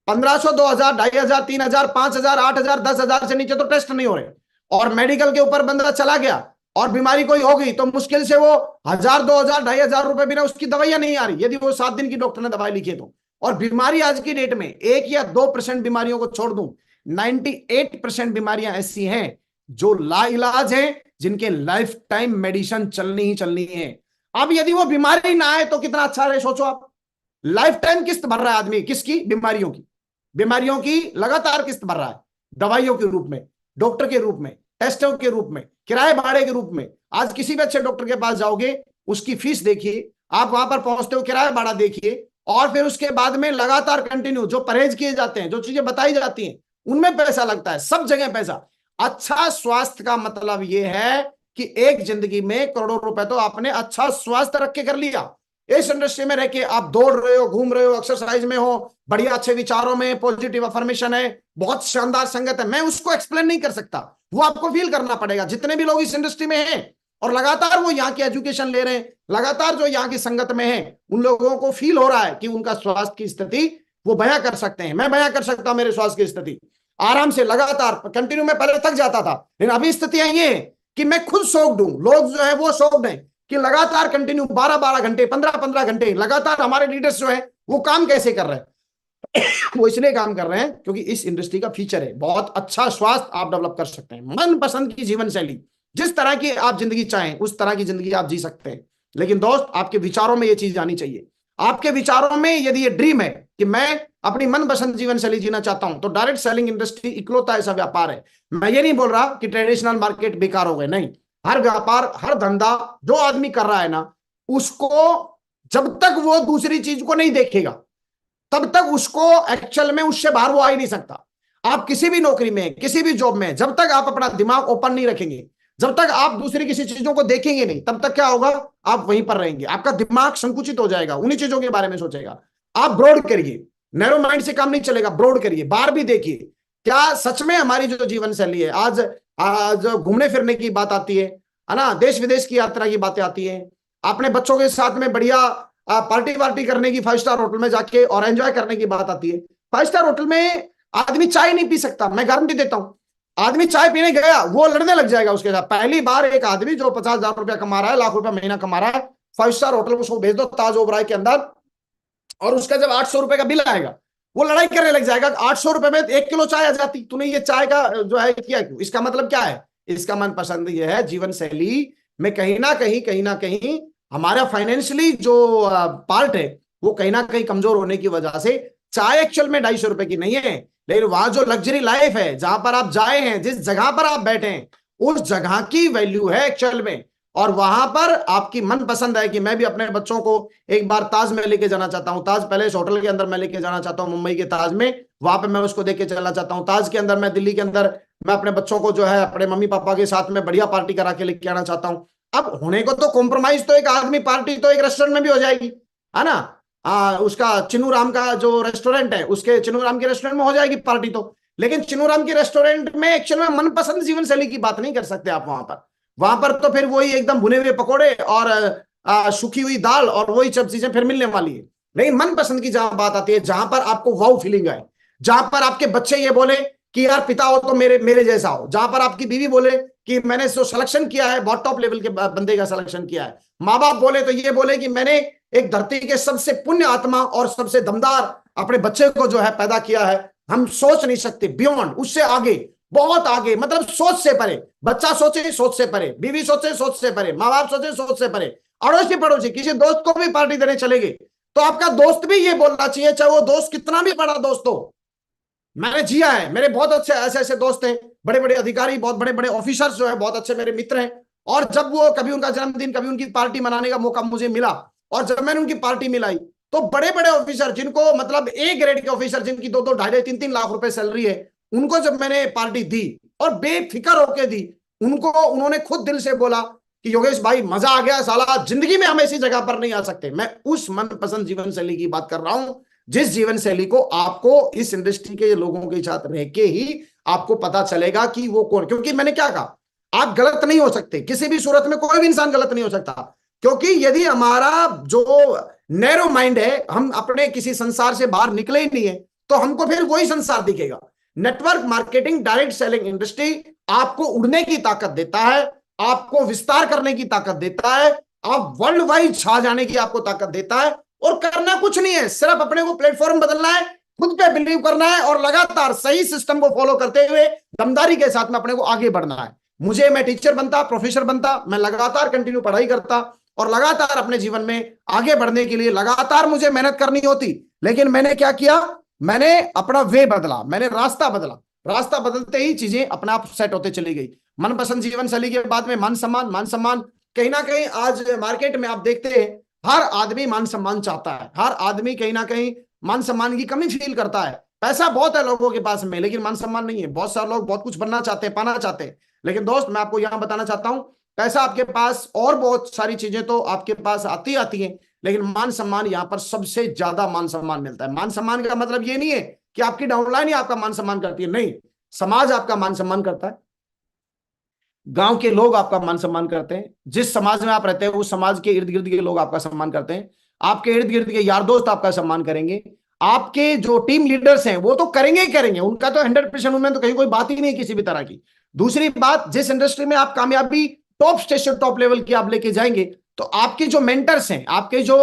1,500, 2,000, 2,500, 3,000, 5,000, 8,000, 10,000 से नीचे तो टेस्ट नहीं हो रहे। और मेडिकल के ऊपर बंदा चला गया और बीमारी कोई हो गई तो मुश्किल से वो 1,000, 2,000, 2,500 रुपए बिना उसकी दवाइयां नहीं आ रही, यदि वो 7 दिन की डॉक्टर ने दवाई लिखी है तो। और बीमारी आज की डेट में 1 या 2% बीमारियों को छोड़ दूं, 98% बीमारियां ऐसी हैं जो लाइलाज हैं, जिनके लाइफ टाइम मेडिसिन चलनी ही चलनी है। अब यदि वो बीमारी ना आए तो कितना अच्छा रहे, सोचो आप। लाइफ टाइम किस्त भर रहा है आदमी, किसकी? बीमारियों की लगातार किस्त भर रहा है दवाइयों के रूप में। डॉक्टर के रूप में, टेस्टों के रूप में, किराए भाड़े के रूप में। आज किसी भी अच्छे डॉक्टर के पास जाओगे, उसकी फीस देखिए, आप वहां पर पहुंचते हो, किराया भाड़ा देखिए, और फिर उसके बाद में लगातार कंटिन्यू जो परहेज किए जाते हैं, जो चीजें बताई जाती हैं, उनमें पैसा लगता है, सब जगह पैसा। अच्छा स्वास्थ्य का मतलब यह है कि एक जिंदगी में करोड़ों रुपए तो आपने अच्छा स्वास्थ्य रख के कर लिया। इस इंडस्ट्री में रह के आप दौड़ रहे हो, घूम रहे हो, एक्सरसाइज में हो, बढ़िया अच्छे विचारों में, पॉजिटिव अफर्मेशन है, बहुत शानदार संगत है, मैं उसको एक्सप्लेन नहीं कर सकता, वो आपको फील करना पड़ेगा। जितने भी लोग इस इंडस्ट्री में हैं और लगातार वो यहाँ की एजुकेशन ले रहे हैं, लगातार जो यहाँ की संगत में है, उन लोगों को फील हो रहा है कि उनका स्वास्थ्य की स्थिति वो बयां कर सकते हैं। मैं बयां कर सकता हूं मेरे स्वास्थ्य की स्थिति आराम से, लगातार कंटिन्यू। में पहले थक जाता था, लेकिन अभी स्थितियां ये है कि मैं खुद शौक दूं, लोग जो है वो शौक दें कि लगातार कंटिन्यू 12-12 घंटे, 15-15 घंटे लगातार हमारे लीडर्स जो है वो काम कैसे कर रहे हैं। वो इसलिए काम कर रहे हैं क्योंकि इस इंडस्ट्री का फीचर है, बहुत अच्छा स्वास्थ्य आप डेवलप कर सकते हैं, मनपसंद की जीवन शैली, जिस तरह की आप जिंदगी चाहें उस तरह की जिंदगी आप जी सकते हैं। लेकिन दोस्त, आपके विचारों में ये चीज आनी चाहिए। आपके विचारों में यदि ये ड्रीम है कि मैं अपनी मनपसंद जीवन शैली जीना चाहता हूं, तो डायरेक्ट सेलिंग इंडस्ट्री इकलौता ऐसा व्यापार है। मैं ये नहीं बोल रहा कि ट्रेडिशनल मार्केट बेकार हो गए, नहीं। हर व्यापार, हर धंधा जो आदमी कर रहा है ना, उसको जब तक वो दूसरी चीज को नहीं देखेगा, तब तक उसको एक्चुअल में उससे बाहर वो आ ही नहीं सकता। आप किसी भी नौकरी में, किसी भी जॉब में, जब तक आप अपना दिमाग ओपन नहीं रखेंगे, जब तक आप दूसरी किसी चीजों को देखेंगे नहीं, तब तक क्या होगा, आप वहीं पर रहेंगे, आपका दिमाग संकुचित हो जाएगा, उन्हीं चीजों के बारे में सोचेगा। आप ब्रॉड करिए, नैरो माइंड से काम नहीं चलेगा, ब्रॉड करिए, बाहर भी देखिए क्या सच में हमारी जो जीवन शैली है। आज घूमने फिरने की बात आती है ना, देश विदेश की यात्रा की बातें आती है, अपने बच्चों के साथ में बढ़िया पार्टी करने की, 5 स्टार होटल में जाके और एंजॉय करने की बात आती है। 5 स्टार होटल में आदमी चाय नहीं पी सकता, मैं गारंटी देता हूं। आदमी चाय पीने गया, वो लड़ने लग जाएगा उसके साथ। पहली बार एक आदमी जो 50,000 रुपया कमा रहा है, लाख रुपया महीना कमा रहा है, 5 स्टार होटल में उसको भेज दो ताज ओबराय के अंदर, और उसका जब 800 रुपए का बिल आएगा, वो लड़ाई करने लग जाएगा। 800 रुपए में 1 किलो चाय आ जाती, तूने ये चाय का जो है किया क्यों? इसका मतलब क्या है? इसका मनपसंद ये है, जीवन शैली में कहीं ना कहीं हमारा फाइनेंशियली जो पार्ट है वो कहीं ना कहीं कमजोर होने की वजह से चाय एक्चुअल में 250 रुपए की नहीं है, लेकिन वहां जो लग्जरी लाइफ है, जहां पर आप जाए हैं, जिस जगह पर आप बैठे हैं, उस जगह की वैल्यू है एक्चुअल में। और वहां पर आपकी मन पसंद है कि मैं भी अपने बच्चों को एक बार ताज में लेके जाना चाहता हूं, ताज पैलेस होटल के अंदर मैं लेके जाना चाहता हूं, मुंबई के ताज में, वहां पे मैं उसको देख के चलना चाहता हूं। ताज के अंदर मैं, दिल्ली के अंदर मैं अपने बच्चों को जो है अपने मम्मी पापा के साथ में बढ़िया पार्टी करा के लेके आना चाहता हूं। अब होने को तो कॉम्प्रोमाइज तो एक आदमी पार्टी तो एक रेस्टोरेंट में भी हो जाएगी, है ना। उसका चिन्नू राम का जो रेस्टोरेंट है, उसके चिन्नू राम के रेस्टोरेंट में हो जाएगी पार्टी तो, लेकिन चिन्नू राम के रेस्टोरेंट में एक्चुअल में मनपसंद जीवन शैली की बात नहीं कर सकते आप वहां पर तो फिर वही एकदम भुने हुए पकौड़े और सूखी हुई दाल और वही सब चीजें फिर मिलने वाली है। लेकिन मनपसंद की जहां बात आती है, जहां पर आपको वाव फीलिंग आए, जहां पर आपके बच्चे ये बोले कि यार पिता हो तो मेरे जैसा हो, जहां पर आपकी बीवी बोले कि मैंने जो सिलेक्शन किया है बहुत टॉप लेवल के बंदे का सिलेक्शन किया है, माँ बाप बोले तो ये बोले कि मैंने एक धरती के सबसे पुण्य आत्मा और सबसे दमदार अपने बच्चे को जो है पैदा किया है। हम सोच नहीं सकते बियॉन्ड, उससे आगे, बहुत आगे, मतलब सोच से परे। बच्चा सोचे सोच से परे, बीवी सोचे सोच से परे, माँ बाप सोचे सोच से परे, अड़ोसी पड़ोसी किसी दोस्त को भी पार्टी देने चलेंगे तो आपका दोस्त भी ये बोलना चाहिए, चाहे वो दोस्त कितना भी बड़ा दोस्त हो। मैंने जिया है, मेरे बहुत अच्छे ऐसे दोस्त हैं, बड़े बड़े अधिकारी, बहुत बड़े बड़े ऑफिसर्स जो है बहुत अच्छे मेरे मित्र हैं, और जब वो कभी उनका जन्मदिन, कभी उनकी पार्टी मनाने का मौका मुझे मिला, और जब मैंने उनकी पार्टी मिलाई तो बड़े बड़े ऑफिसर, जिनको मतलब ए ग्रेड के ऑफिसर, जिनकी 2-2, 2.5, 3-3 लाख रुपए सैलरी है, उनको जब मैंने पार्टी दी और बेफिक्र होके दी, उन्होंने खुद दिल से बोला कि योगेश भाई मजा आ गया, साला जिंदगी में हम ऐसी जगह पर नहीं आ सकते। मैं उस मनपसंद जीवन शैली की बात कर रहा हूं, जिस जीवन शैली को आपको इस इंडस्ट्री के लोगों के साथ रह के ही आपको पता चलेगा कि वो कौन। क्योंकि मैंने क्या कहा, आप गलत नहीं हो सकते, किसी भी सूरत में कोई भी इंसान गलत नहीं हो सकता, क्योंकि यदि हमारा जो नैरो माइंड है, हम अपने किसी संसार से बाहर निकले ही नहीं है, तो हमको फिर वही संसार दिखेगा। Network marketing, direct selling industry आपको उड़ने की ताकत देता है, आपको विस्तार करने की ताकत देता है, आप वर्ल्ड वाइड छा जाने की आपको ताकत देता है, और करना कुछ नहीं है, सिर्फ अपने को प्लेटफॉर्म बदलना है, खुद पे बिलीव करना है, और लगातार सही सिस्टम को फॉलो करते हुए दमदारी के साथ में अपने को आगे बढ़ना है। मैं टीचर बनता, प्रोफेसर बनता, मैं लगातार कंटिन्यू पढ़ाई करता और लगातार अपने जीवन में आगे बढ़ने के लिए लगातार मुझे मेहनत करनी होती। लेकिन मैंने क्या किया, मैंने अपना वे बदला, मैंने रास्ता बदला। रास्ता बदलते ही चीजें अपने आप सेट होते चली गई। मनपसंद जीवन शैली के बाद में मान सम्मान कहीं ना कहीं आज मार्केट में आप देखते हैं हर आदमी मान सम्मान चाहता है, हर आदमी कहीं ना कहीं मान सम्मान की कमी फील करता है। पैसा बहुत है लोगों के पास में, लेकिन मान सम्मान नहीं है। बहुत सारे लोग बहुत कुछ बनना चाहते हैं, पाना चाहते हैं, लेकिन दोस्त मैं आपको यहां बताना चाहता हूं, पैसा आपके पास और बहुत सारी चीजें तो आपके पास आती हैं, लेकिन मान सम्मान यहां पर सबसे ज्यादा मान सम्मान मिलता है। मान सम्मान का मतलब ये नहीं है कि आपकी डाउनलाइन ही आपका मान सम्मान करती है, नहीं, समाज आपका मान सम्मान करता है, गांव के लोग आपका मान सम्मान करते हैं, जिस समाज में आप रहते हैं उस समाज के इर्द गिर्द के लोग आपका सम्मान करते हैं, आपके इर्द गिर्द के यार दोस्त आपका सम्मान करेंगे, आपके जो टीम लीडर्स हैं वो तो करेंगे ही करेंगे, उनका तो 100% उनमें तो कहीं कोई बात ही नहीं किसी भी तरह की। दूसरी बात, जिस इंडस्ट्री में आप कामयाबी टॉप स्टेशन टॉप लेवल की आप लेके जाएंगे, तो आपके जो मेंटर्स हैं, आपके जो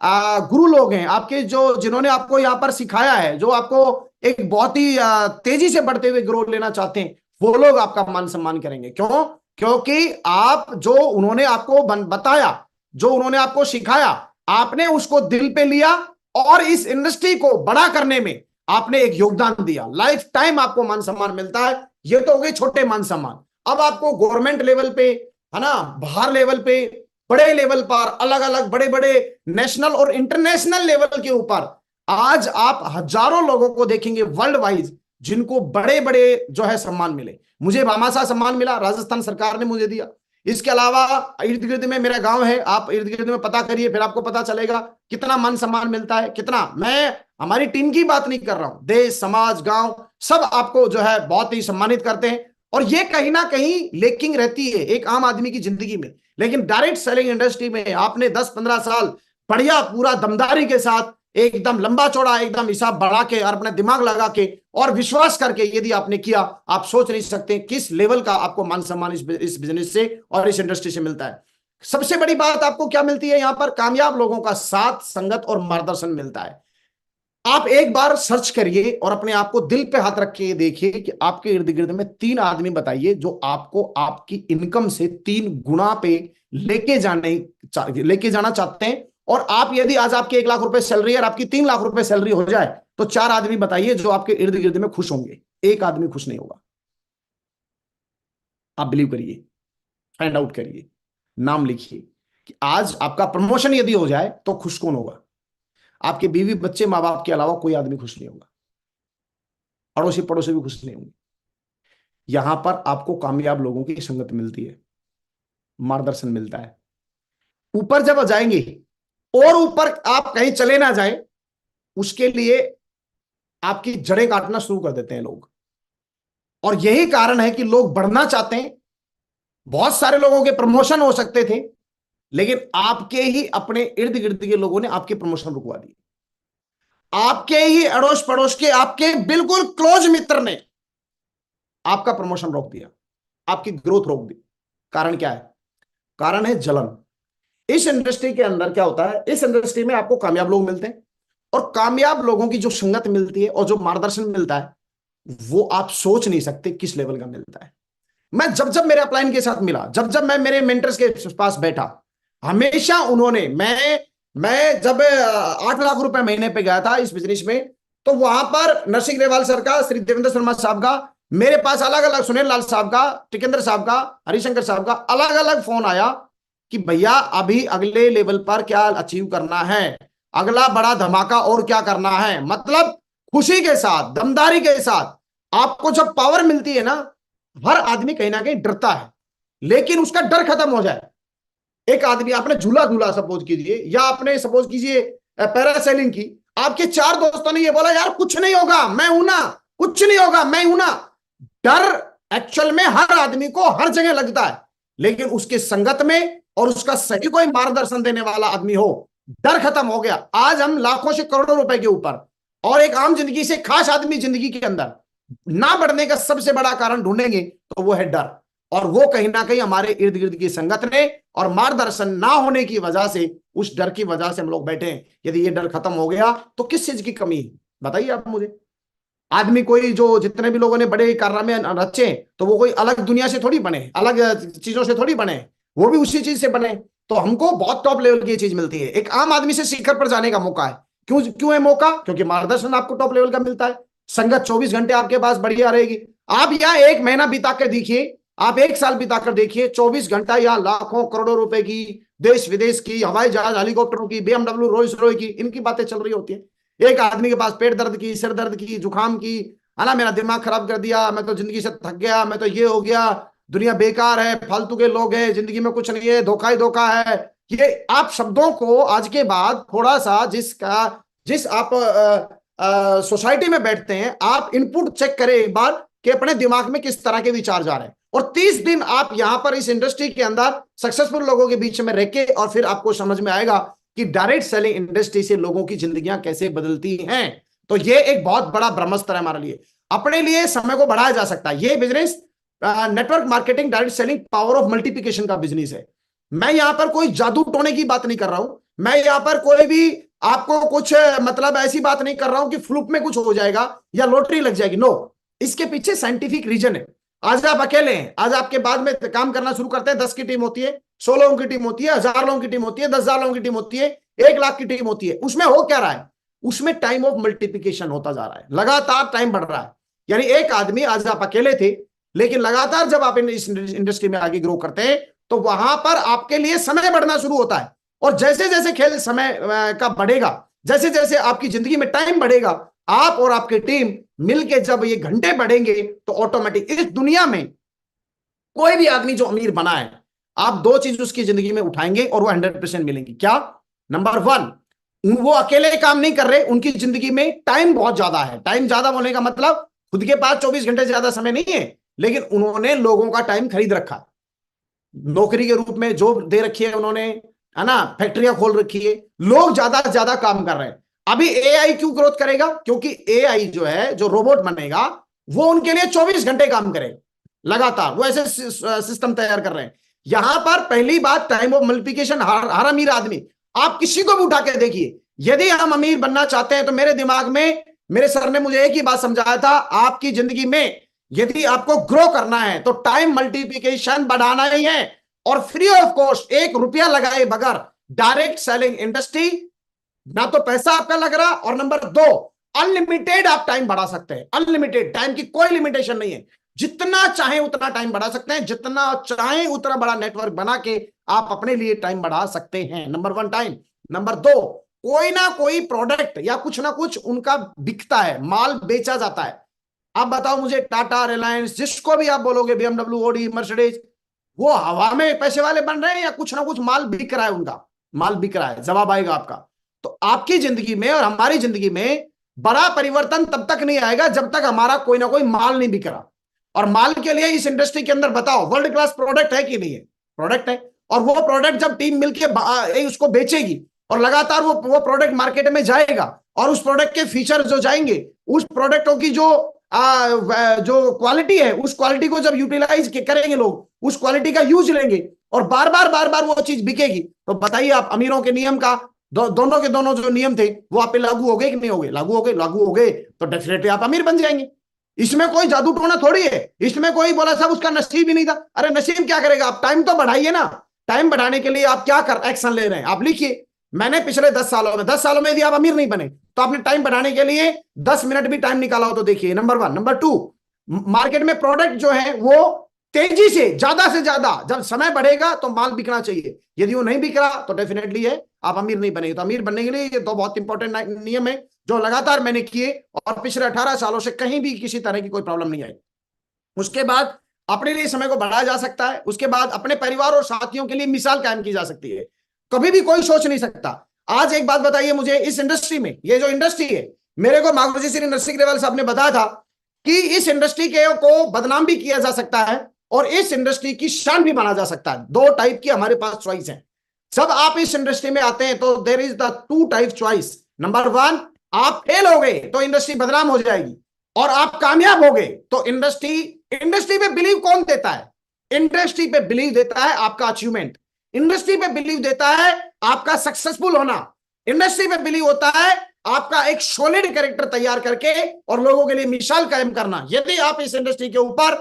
गुरु लोग हैं, आपके जो जिन्होंने आपको यहाँ पर सिखाया है, जो आपको एक बहुत ही तेजी से बढ़ते हुए ग्रोथ लेना चाहते हैं, वो लोग आपका मान सम्मान करेंगे। क्यों? क्योंकि आप जो उन्होंने आपको बताया, जो उन्होंने आपको सिखाया, आपने उसको दिल पे लिया और इस इंडस्ट्री को बड़ा करने में आपने एक योगदान दिया। लाइफ टाइम आपको मान सम्मान मिलता है। ये तो हो गए छोटे मान सम्मान। अब आपको गवर्नमेंट लेवल पे, है ना, बाहर लेवल पे, बड़े लेवल पर, अलग अलग बड़े बड़े नेशनल और इंटरनेशनल लेवल के ऊपर आज आप हजारों लोगों को देखेंगे वर्ल्ड वाइज जिनको बड़े बड़े जो है सम्मान मिले। मुझे भामाशाह सम्मान मिला, राजस्थान सरकार ने मुझे दिया। इसके अलावा इर्द गिर्द में मेरा गांव है, आप इर्द गिर्द में पता करिए, फिर आपको पता चलेगा कितना मान सम्मान मिलता है, कितना। मैं हमारी टीम की बात नहीं कर रहा हूं, देश, समाज, गांव सब आपको जो है बहुत ही सम्मानित करते हैं। और ये कहीं ना कहीं लेकिंग रहती है एक आम आदमी की जिंदगी में। लेकिन डायरेक्ट सेलिंग इंडस्ट्री में आपने 10-15 साल बढ़िया पूरा दमदारी के साथ एकदम लंबा चौड़ा एकदम हिसाब बढ़ा के और अपना दिमाग लगा के और विश्वास करके यदि आपने किया, आप सोच नहीं सकते किस लेवल का आपको मान सम्मान इस बिजनेस से और इस इंडस्ट्री से मिलता है। सबसे बड़ी बात आपको क्या मिलती है? यहां पर कामयाब लोगों का साथ, संगत और मार्गदर्शन मिलता है। आप एक बार सर्च करिए और अपने आप को दिल पे हाथ रख के देखिए कि आपके इर्द गिर्द में 3 आदमी बताइए जो आपको आपकी इनकम से 3 गुना पे लेके जाना चाहते हैं। और आप यदि आज आपके 1 लाख रुपए सैलरी है और आपकी 3 लाख रुपए सैलरी हो जाए, तो 4 आदमी बताइए जो आपके इर्द गिर्द में खुश होंगे। एक आदमी खुश नहीं होगा। आप बिलीव करिए, फाइंड आउट करिए, नाम लिखिए कि आज आपका प्रमोशन यदि हो जाए तो खुश कौन होगा? आपके बीवी बच्चे मां बाप के अलावा कोई आदमी खुश नहीं होगा, अड़ोसी पड़ोसी भी खुश नहीं होंगे। यहां पर आपको कामयाब लोगों की संगत मिलती है, मार्गदर्शन मिलता है। ऊपर जब जाएंगे और ऊपर आप कहीं चले ना जाए, उसके लिए आपकी जड़ें काटना शुरू कर देते हैं लोग। और यही कारण है कि लोग बढ़ना चाहते हैं। बहुत सारे लोगों के प्रमोशन हो सकते थे, लेकिन आपके ही अपने इर्द गिर्द के लोगों ने आपके प्रमोशन रुकवा दिए। आपके ही अड़ोस पड़ोस के, आपके बिल्कुल क्लोज मित्र ने आपका प्रमोशन रोक दिया, आपकी ग्रोथ रोक दी। कारण क्या है? कारण है जलन। इस इंडस्ट्री के अंदर क्या होता है, इस इंडस्ट्री में आपको कामयाब लोग मिलते हैं और कामयाब लोगों की जो संगत मिलती है और जो मार्गदर्शन मिलता है, वो आप सोच नहीं सकते किस लेवल का मिलता है। मैं जब मेरे अपलाइन के साथ मिला, जब मैं मेरे मेंटर्स के पास बैठा, हमेशा उन्होंने, मैं जब 8 लाख रुपए महीने पे गया था इस बिजनेस में, तो वहां पर नरसिंह ग्रेवाल सर का, श्री देवेंद्र शर्मा साहब का, मेरे पास अलग अलग, सुनील लाल साहब का, टिकेंद्र साहब का, हरिशंकर साहब का अलग अलग फोन आया कि भैया अभी अगले लेवल पर क्या अचीव करना है, अगला बड़ा धमाका और क्या करना है। मतलब खुशी के साथ, दमदारी के साथ। आपको जब पावर मिलती है ना, हर आदमी कहीं ना कहीं डरता है, लेकिन उसका डर खत्म हो जाए। एक आदमी, आपने झूला सपोज कीजिए, या आपने सपोज कीजिए पैरासेलिंग की, आपके 4 दोस्तों ने ये बोला यार कुछ नहीं होगा, मैं हूं ना, कुछ नहीं होगा, मैं हूं ना। डर एक्चुअल में हर आदमी को हर जगह लगता है, लेकिन उसके संगत में और उसका सही कोई मार्गदर्शन देने वाला आदमी हो, डर खत्म हो गया। आज हम लाखों से करोड़ों रुपए के ऊपर और एक आम जिंदगी से खास आदमी जिंदगी के अंदर ना बढ़ने का सबसे बड़ा कारण ढूंढेंगे तो वो है डर। और वो कहीं ना कहीं हमारे इर्द गिर्द की संगत ने और मार्गदर्शन ना होने की वजह से, उस डर की वजह से हम लोग बैठे हैं। यदि ये डर खत्म हो गया तो किस चीज की कमी है बताइए आप मुझे। आदमी कोई, जो जितने भी लोगों ने बड़े कारनामे रचे, तो वो कोई अलग दुनिया से थोड़ी बने, अलग चीजों से थोड़ी बने, वो भी उसी चीज से बने। तो हमको बहुत टॉप लेवल की चीज मिलती है, एक आम आदमी से शिखर पर जाने का मौका है। क्यों है मौका? क्योंकि मार्गदर्शन आपको टॉप लेवल का मिलता है। संगत 24 घंटे आपके पास बढ़िया रहेगी। आप यहाँ 1 महीना बिता कर देखिए, आप 1 साल बिता कर देखिए, 24 घंटा यहाँ लाखों करोड़ों रुपए की, देश विदेश की, हवाई जहाज हेलीकॉप्टरों की, BMW रोल्स रॉयस की, इनकी बातें चल रही होती है। एक आदमी के पास पेट दर्द की, सिर दर्द की, जुकाम की, है ना, मेरा दिमाग खराब कर दिया, मैं तो जिंदगी से थक गया, मैं तो ये हो गया, दुनिया बेकार है, फालतू के लोग हैं, जिंदगी में कुछ नहीं है, धोखा ही धोखा है। ये आप शब्दों को आज के बाद थोड़ा सा जिस आप सोसाइटी में बैठते हैं, आप इनपुट चेक करें एक बार कि अपने दिमाग में किस तरह के विचार जा रहे हैं। और 30 दिन आप यहां पर इस इंडस्ट्री के अंदर सक्सेसफुल लोगों के बीच में रह के, और फिर आपको समझ में आएगा कि डायरेक्ट सेलिंग इंडस्ट्री से लोगों की जिंदगियां कैसे बदलती हैं। तो ये एक बहुत बड़ा ब्रह्मास्त्र है हमारे लिए। अपने लिए समय को बढ़ाया जा सकता है। ये business network marketing direct selling power of multiplication का बिजनेस है। मैं यहां पर कोई जादू टोने की बात नहीं कर रहा हूं, मैं यहां पर कोई भी आपको कुछ मतलब ऐसी बात नहीं कर रहा हूं कि फ्लूक में कुछ हो जाएगा या लॉटरी लग जाएगी। नो, इसके पीछे साइंटिफिक रीजन है। आज आप अकेले हैं, आज आपके बाद में काम करना शुरू करते हैं, 10 की टीम होती है, 100 लोगों की टीम होती है, 1000 लोगों की टीम होती है, 10,000 लोगों की टीम होती है, 1 लाख की टीम होती है। उसमें हो क्या रहा है? उसमें टाइम ऑफ मल्टीप्लिकेशन होता जा रहा है, लगातार टाइम बढ़ रहा है। यानी एक आदमी, आज आप अकेले थे, लेकिन लगातार जब आप इस इंडस्ट्री में आगे ग्रो करते हैं तो वहां पर आपके लिए समय बढ़ना शुरू होता है। और जैसे जैसे खेल समय का बढ़ेगा, जैसे जैसे आपकी जिंदगी में टाइम बढ़ेगा, आप और आपकी टीम मिलके जब ये घंटे बढ़ेंगे तो ऑटोमेटिक इस दुनिया में कोई भी आदमी जो अमीर बना है, आप 2 चीज उसकी जिंदगी में उठाएंगे और वो 100% मिलेंगी। क्या? नंबर 1, वो अकेले काम नहीं कर रहे, उनकी जिंदगी में टाइम बहुत ज्यादा है। टाइम ज्यादा होने का मतलब खुद के पास 24 घंटे ज्यादा समय नहीं है, लेकिन उन्होंने लोगों का टाइम खरीद रखा, नौकरी के रूप में जॉब दे रखी है उन्होंने, है ना, फैक्ट्रियां खोल रखी है, लोग ज्यादा से ज्यादा काम कर रहे हैं। अभी एआई क्यों ग्रोथ करेगा? क्योंकि एआई जो है, जो रोबोट बनेगा, वो उनके लिए 24 घंटे काम करेगा लगातार। वो ऐसे सिस्टम तैयार कर रहे हैं। यहां पर पहली बात, टाइम ऑफ मल्टीप्लिकेशन। हर अमीर आदमी, आप किसी को भी उठा के देखिए, यदि हम अमीर बनना चाहते हैं तो मेरे दिमाग में, मेरे सर ने मुझे एक ही बात समझाया था, आपकी जिंदगी में यदि आपको ग्रो करना है तो टाइम मल्टीप्लिकेशन बढ़ाना ही है। और फ्री ऑफ कॉस्ट, 1 रुपया लगाए बगैर डायरेक्ट सेलिंग इंडस्ट्री, ना तो पैसा आपका लग रहा, और नंबर 2, अनलिमिटेड आप टाइम बढ़ा सकते हैं। अनलिमिटेड टाइम की कोई लिमिटेशन नहीं है, जितना चाहे उतना टाइम बढ़ा सकते हैं, जितना चाहे उतना बड़ा नेटवर्क बना के आप अपने लिए टाइम बढ़ा सकते हैं। Number 1 time. नंबर 2, कोई ना कोई प्रोडक्ट या कुछ ना कुछ उनका बिकता है, माल बेचा जाता है। आप बताओ मुझे, टाटा, रिलायंस, जिसको भी आप बोलोगे, BMW, ऑडी, मर्सिडीज, वो हवा में पैसे वाले बन रहे हैं या कुछ ना कुछ माल बिक रहा है? उनका माल बिक रहा है। जवाब आएगा आपका। तो आपकी जिंदगी में और हमारी जिंदगी में बड़ा परिवर्तन तब तक नहीं आएगा जब तक हमारा कोई ना कोई माल नहीं बिक रहा। और माल के लिए इस इंडस्ट्री के अंदर बताओ, वर्ल्ड क्लास प्रोडक्ट है कि नहीं है? प्रोडक्ट है। और वो प्रोडक्ट जब टीम मिलकर उसको बेचेगी और लगातार वो प्रोडक्ट मार्केट में जाएगा, और उस प्रोडक्ट के फीचर जो जाएंगे, उस प्रोडक्टों की जो क्वालिटी है, उस क्वालिटी को जब यूटिलाइज करेंगे लोग, उस क्वालिटी का यूज लेंगे और बार बार वो चीज बिकेगी, तो बताइए आप, अमीरों के नियम का दोनों के दोनों जो नियम थे वो आप पे लागू हो गए कि नहीं हो गए? लागू हो गए तो डेफिनेटली आप अमीर बन जाएंगे। इसमें कोई जादू टोना थोड़ी है। इसमें कोई बोला साहब उसका नसीब ही नहीं था। अरे नसीब क्या करेगा? आप टाइम तो बढ़ाइए ना। टाइम बढ़ाने के लिए आप क्या एक्शन ले रहे हैं? आप लिखिए, मैंने पिछले 10 सालों में यदि आप अमीर नहीं बने तो आपने टाइम बढ़ाने के लिए 10 मिनट भी टाइम निकाला हो तो देखिए। नंबर 1। नंबर 2, मार्केट में प्रोडक्ट जो है वो तेजी से ज्यादा जब समय बढ़ेगा तो माल बिकना चाहिए। यदि वो नहीं बिक रहा तो डेफिनेटली है आप अमीर नहीं बनेंगे। तो अमीर बनने के लिए ये 2 बहुत इंपॉर्टेंट नियम है जो लगातार मैंने किए, और पिछले 18 सालों से कहीं भी किसी तरह की कोई प्रॉब्लम नहीं आई। उसके बाद अपने लिए समय को बढ़ाया जा सकता है। उसके बाद अपने परिवार और साथियों के लिए मिसाल कायम की जा सकती है। कभी भी कोई सोच नहीं सकता। आज एक बात बताइए मुझे, इस इंडस्ट्री में, ये जो इंडस्ट्री है, मेरे को मागुजी श्री नरसिंह ग्रेवाल साहब ने बताया था कि इस इंडस्ट्री के को बदनाम भी किया जा सकता है और इस इंडस्ट्री की शान भी बना जा सकता है। 2 टाइप की हमारे पास चॉइस है। जब आप इस इंडस्ट्री में आते हैं तो there is the 2 type choice. Number 1, आप फेल हो गए तो इंडस्ट्री बदनाम हो जाएगी, और आप कामयाब हो गए तो इंडस्ट्री पे बिलीव कौन देता है? इंडस्ट्री पे बिलीव देता है आपका अचीवमेंट, इंडस्ट्री पे बिलीव देता है आपका सक्सेसफुल होना, इंडस्ट्री पे बिलीव होता है आपका एक सॉलिड कैरेक्टर तैयार करके और लोगों के लिए मिसाल कायम करना। यदि आप इस इंडस्ट्री के ऊपर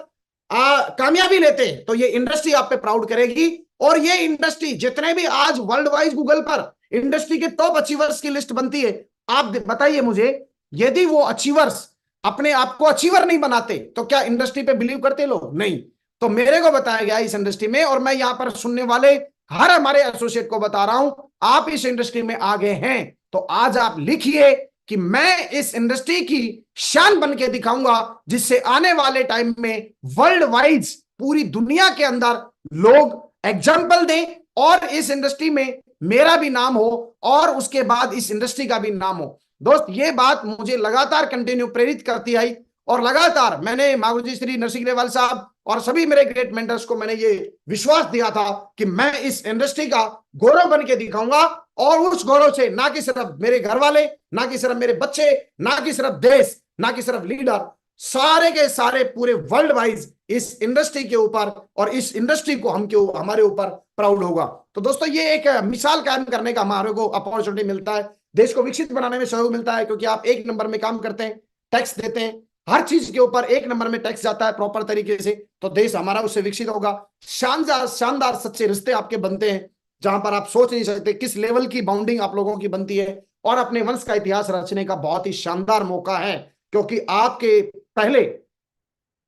कामयाबी लेते हैं तो ये इंडस्ट्री आप पे प्राउड करेगी। और ये इंडस्ट्री, जितने भी आज वर्ल्ड वाइज गूगल पर इंडस्ट्री के टॉप अचीवर्स की लिस्ट बनती है, आप बताइए मुझे, यदि वो अचीवर्स अपने आप को अचीवर नहीं बनाते, तो क्या इंडस्ट्री पे बिलीव करते लोग? नहीं। तो मेरे को बताया गया इस इंडस्ट्री में, और मैं यहां पर सुनने वाले हर हमारे एसोसिएट को बता रहा हूं, आप इस इंडस्ट्री में आ गए हैं तो आज आप लिखिए कि मैं इस इंडस्ट्री की शान बन के दिखाऊंगा, जिससे आने वाले टाइम में वर्ल्ड वाइज पूरी दुनिया के अंदर लोग एग्जाम्पल दें और इस इंडस्ट्री में मेरा भी नाम हो और उसके बाद इस इंडस्ट्री का भी नाम हो। दोस्त, ये बात मुझे लगातार कंटिन्यू प्रेरित करती आई, और लगातार मैंने मागुरुजी श्री नरसिंह ग्रेवाल साहब और सभी मेरे ग्रेट मेंटर्स को मैंने ये विश्वास दिया था कि मैं इस इंडस्ट्री का गौरव बन के दिखाऊंगा, और उस गौरव से ना कि सिर्फ मेरे घर वाले, ना कि सिर्फ मेरे बच्चे, ना कि सिर्फ देश, ना कि सिर्फ लीडर, सारे के सारे पूरे वर्ल्ड वाइज इस इंडस्ट्री के ऊपर और इस इंडस्ट्री को हमारे ऊपर प्राउड होगा। तो दोस्तों, ये एक मिसाल कायम करने का हमारे को अपॉर्चुनिटी मिलता है, देश को विकसित बनाने में सहयोग मिलता है, क्योंकि आप एक नंबर में काम करते हैं, टैक्स देते हैं, हर चीज के ऊपर एक नंबर में टैक्स जाता है प्रॉपर तरीके से, तो देश हमारा उससे विकसित होगा। शानदार सच्चे रिश्ते आपके बनते हैं, जहां पर आप सोच नहीं सकते किस लेवल की बाउंडिंग आप लोगों की बनती है, और अपने वंश का इतिहास रचने का बहुत ही शानदार मौका है, क्योंकि आपके पहले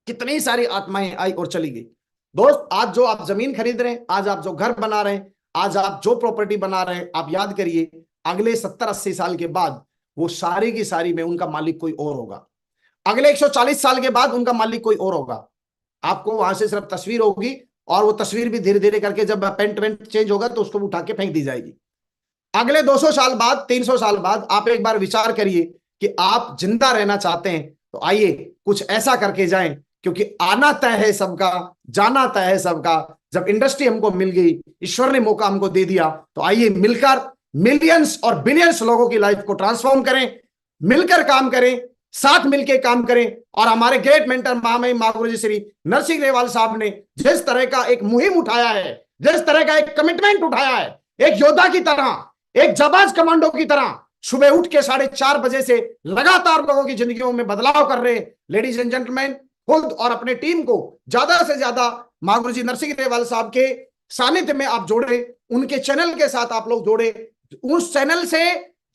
कितनी सारी आत्माएं आई और चली गई। दोस्त, आज जो आप जमीन खरीद रहे हैं, आज आप जो घर बना रहे हैं, आज आप जो प्रॉपर्टी बना रहे हैं, आप याद करिए अगले 70-80 साल के बाद वो सारी की सारी में उनका मालिक कोई और होगा। अगले 140 साल के बाद उनका मालिक कोई और होगा। आपको वहां से सिर्फ तस्वीर होगी, और वो तस्वीर भी धीरे धीरे करके जब पेंट वेंट चेंज होगा तो उसको उठा के फेंक दी जाएगी। अगले 200 साल बाद, 300 साल बाद आप एक बार विचार करिए कि आप जिंदा रहना चाहते हैं तो आइए कुछ ऐसा करके जाएं, क्योंकि आना तय है सबका, जाना तय है सबका। जब इंडस्ट्री हमको मिल गई, ईश्वर ने मौका हमको दे दिया, तो आइए मिलकर मिलियंस और बिलियंस लोगों की लाइफ को ट्रांसफॉर्म करें, मिलकर काम करें, साथ मिलकर काम करें। और हमारे ग्रेट मेंटर महामहिम मागुरुजी श्री नरसिंह ग्रेवाल साहब ने जिस तरह का एक मुहिम उठाया है, जिस तरह का एक कमिटमेंट उठाया है, एक योद्धा की तरह, एक जाबाज कमांडो की तरह, सुबह उठ के 4:30 बजे से लगातार लोगों की जिंदगियों में बदलाव कर रहे हैं। लेडीज एंड जेंटलमैन, खुद और अपने टीम को ज्यादा से ज्यादा मागुरुजी नरसिंह ग्रेवाल साहब के सानिध्य में आप जोड़े, उनके चैनल के साथ आप लोग जोड़े। उस चैनल से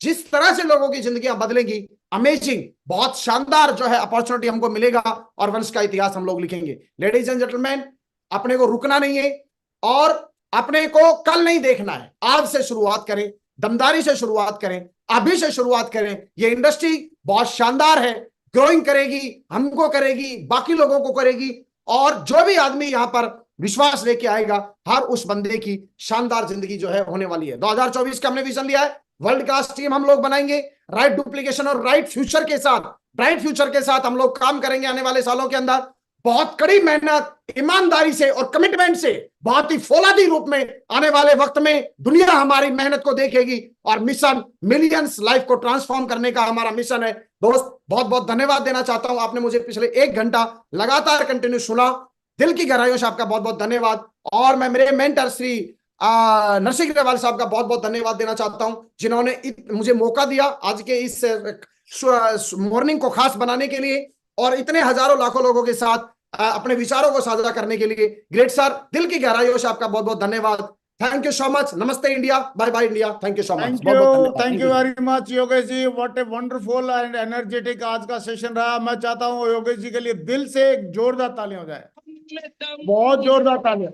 जिस तरह से लोगों की जिंदगियां बदलेंगी, अमेजिंग, बहुत शानदार जो है अपॉर्चुनिटी हमको मिलेगा, और वंश का इतिहास हम लोग लिखेंगे। लेडीज एंड जेंटलमैन, अपने को रुकना नहीं है और अपने को कल नहीं देखना है, आज से शुरुआत करें, दमदारी से शुरुआत करें, अभी से शुरुआत करें। ये इंडस्ट्री बहुत शानदार है, ग्रोइंग करेगी, हमको करेगी, बाकी लोगों को करेगी, और जो भी आदमी यहां पर विश्वास लेके आएगा, हर उस बंदे की शानदार जिंदगी जो है होने वाली है। 2024 का हमने विजन लिया है, वर्ल्ड क्लास टीम हम लोग बनाएंगे, राइट डुप्लीकेशन और राइट फ्यूचर के साथ, ब्राइट फ्यूचर के साथ हम लोग काम करेंगे आने वाले सालों के अंदर। बहुत कड़ी मेहनत, ईमानदारी से और कमिटमेंट से, बहुत ही फौलादी रूप में आने वाले वक्त में दुनिया हमारी मेहनत को देखेगी, और मिशन मिलियंस लाइफ को ट्रांसफॉर्म करने का हमारा मिशन है। दोस्त, बहुत बहुत धन्यवाद देना चाहता हूं, आपने मुझे पिछले 1 घंटा लगातार कंटिन्यू सुना, दिल की गहराइयों से आपका बहुत बहुत धन्यवाद। और मैं मेरे मेंटर श्री नरसिंह ग्रेवाल साहब का बहुत बहुत धन्यवाद देना चाहता हूं, जिन्होंने मुझे मौका दिया आज के इस मॉर्निंग को खास बनाने के लिए, और इतने हजारों लाखों लोगों के साथ अपने विचारों को साझा करने के लिए। ग्रेट सर, दिल की गहराइयों से आपका बहुत बहुत धन्यवाद। Thank you so much. नमस्ते India, bye bye India. Thank you so much. Thank you very much Yogesh ji. What a wonderful and energetic आज का सेशन रहा। मैं चाहता हूँ योगेश जी के लिए दिल से एक जोरदार तालियां हो जाए, बहुत जोरदार तालियां।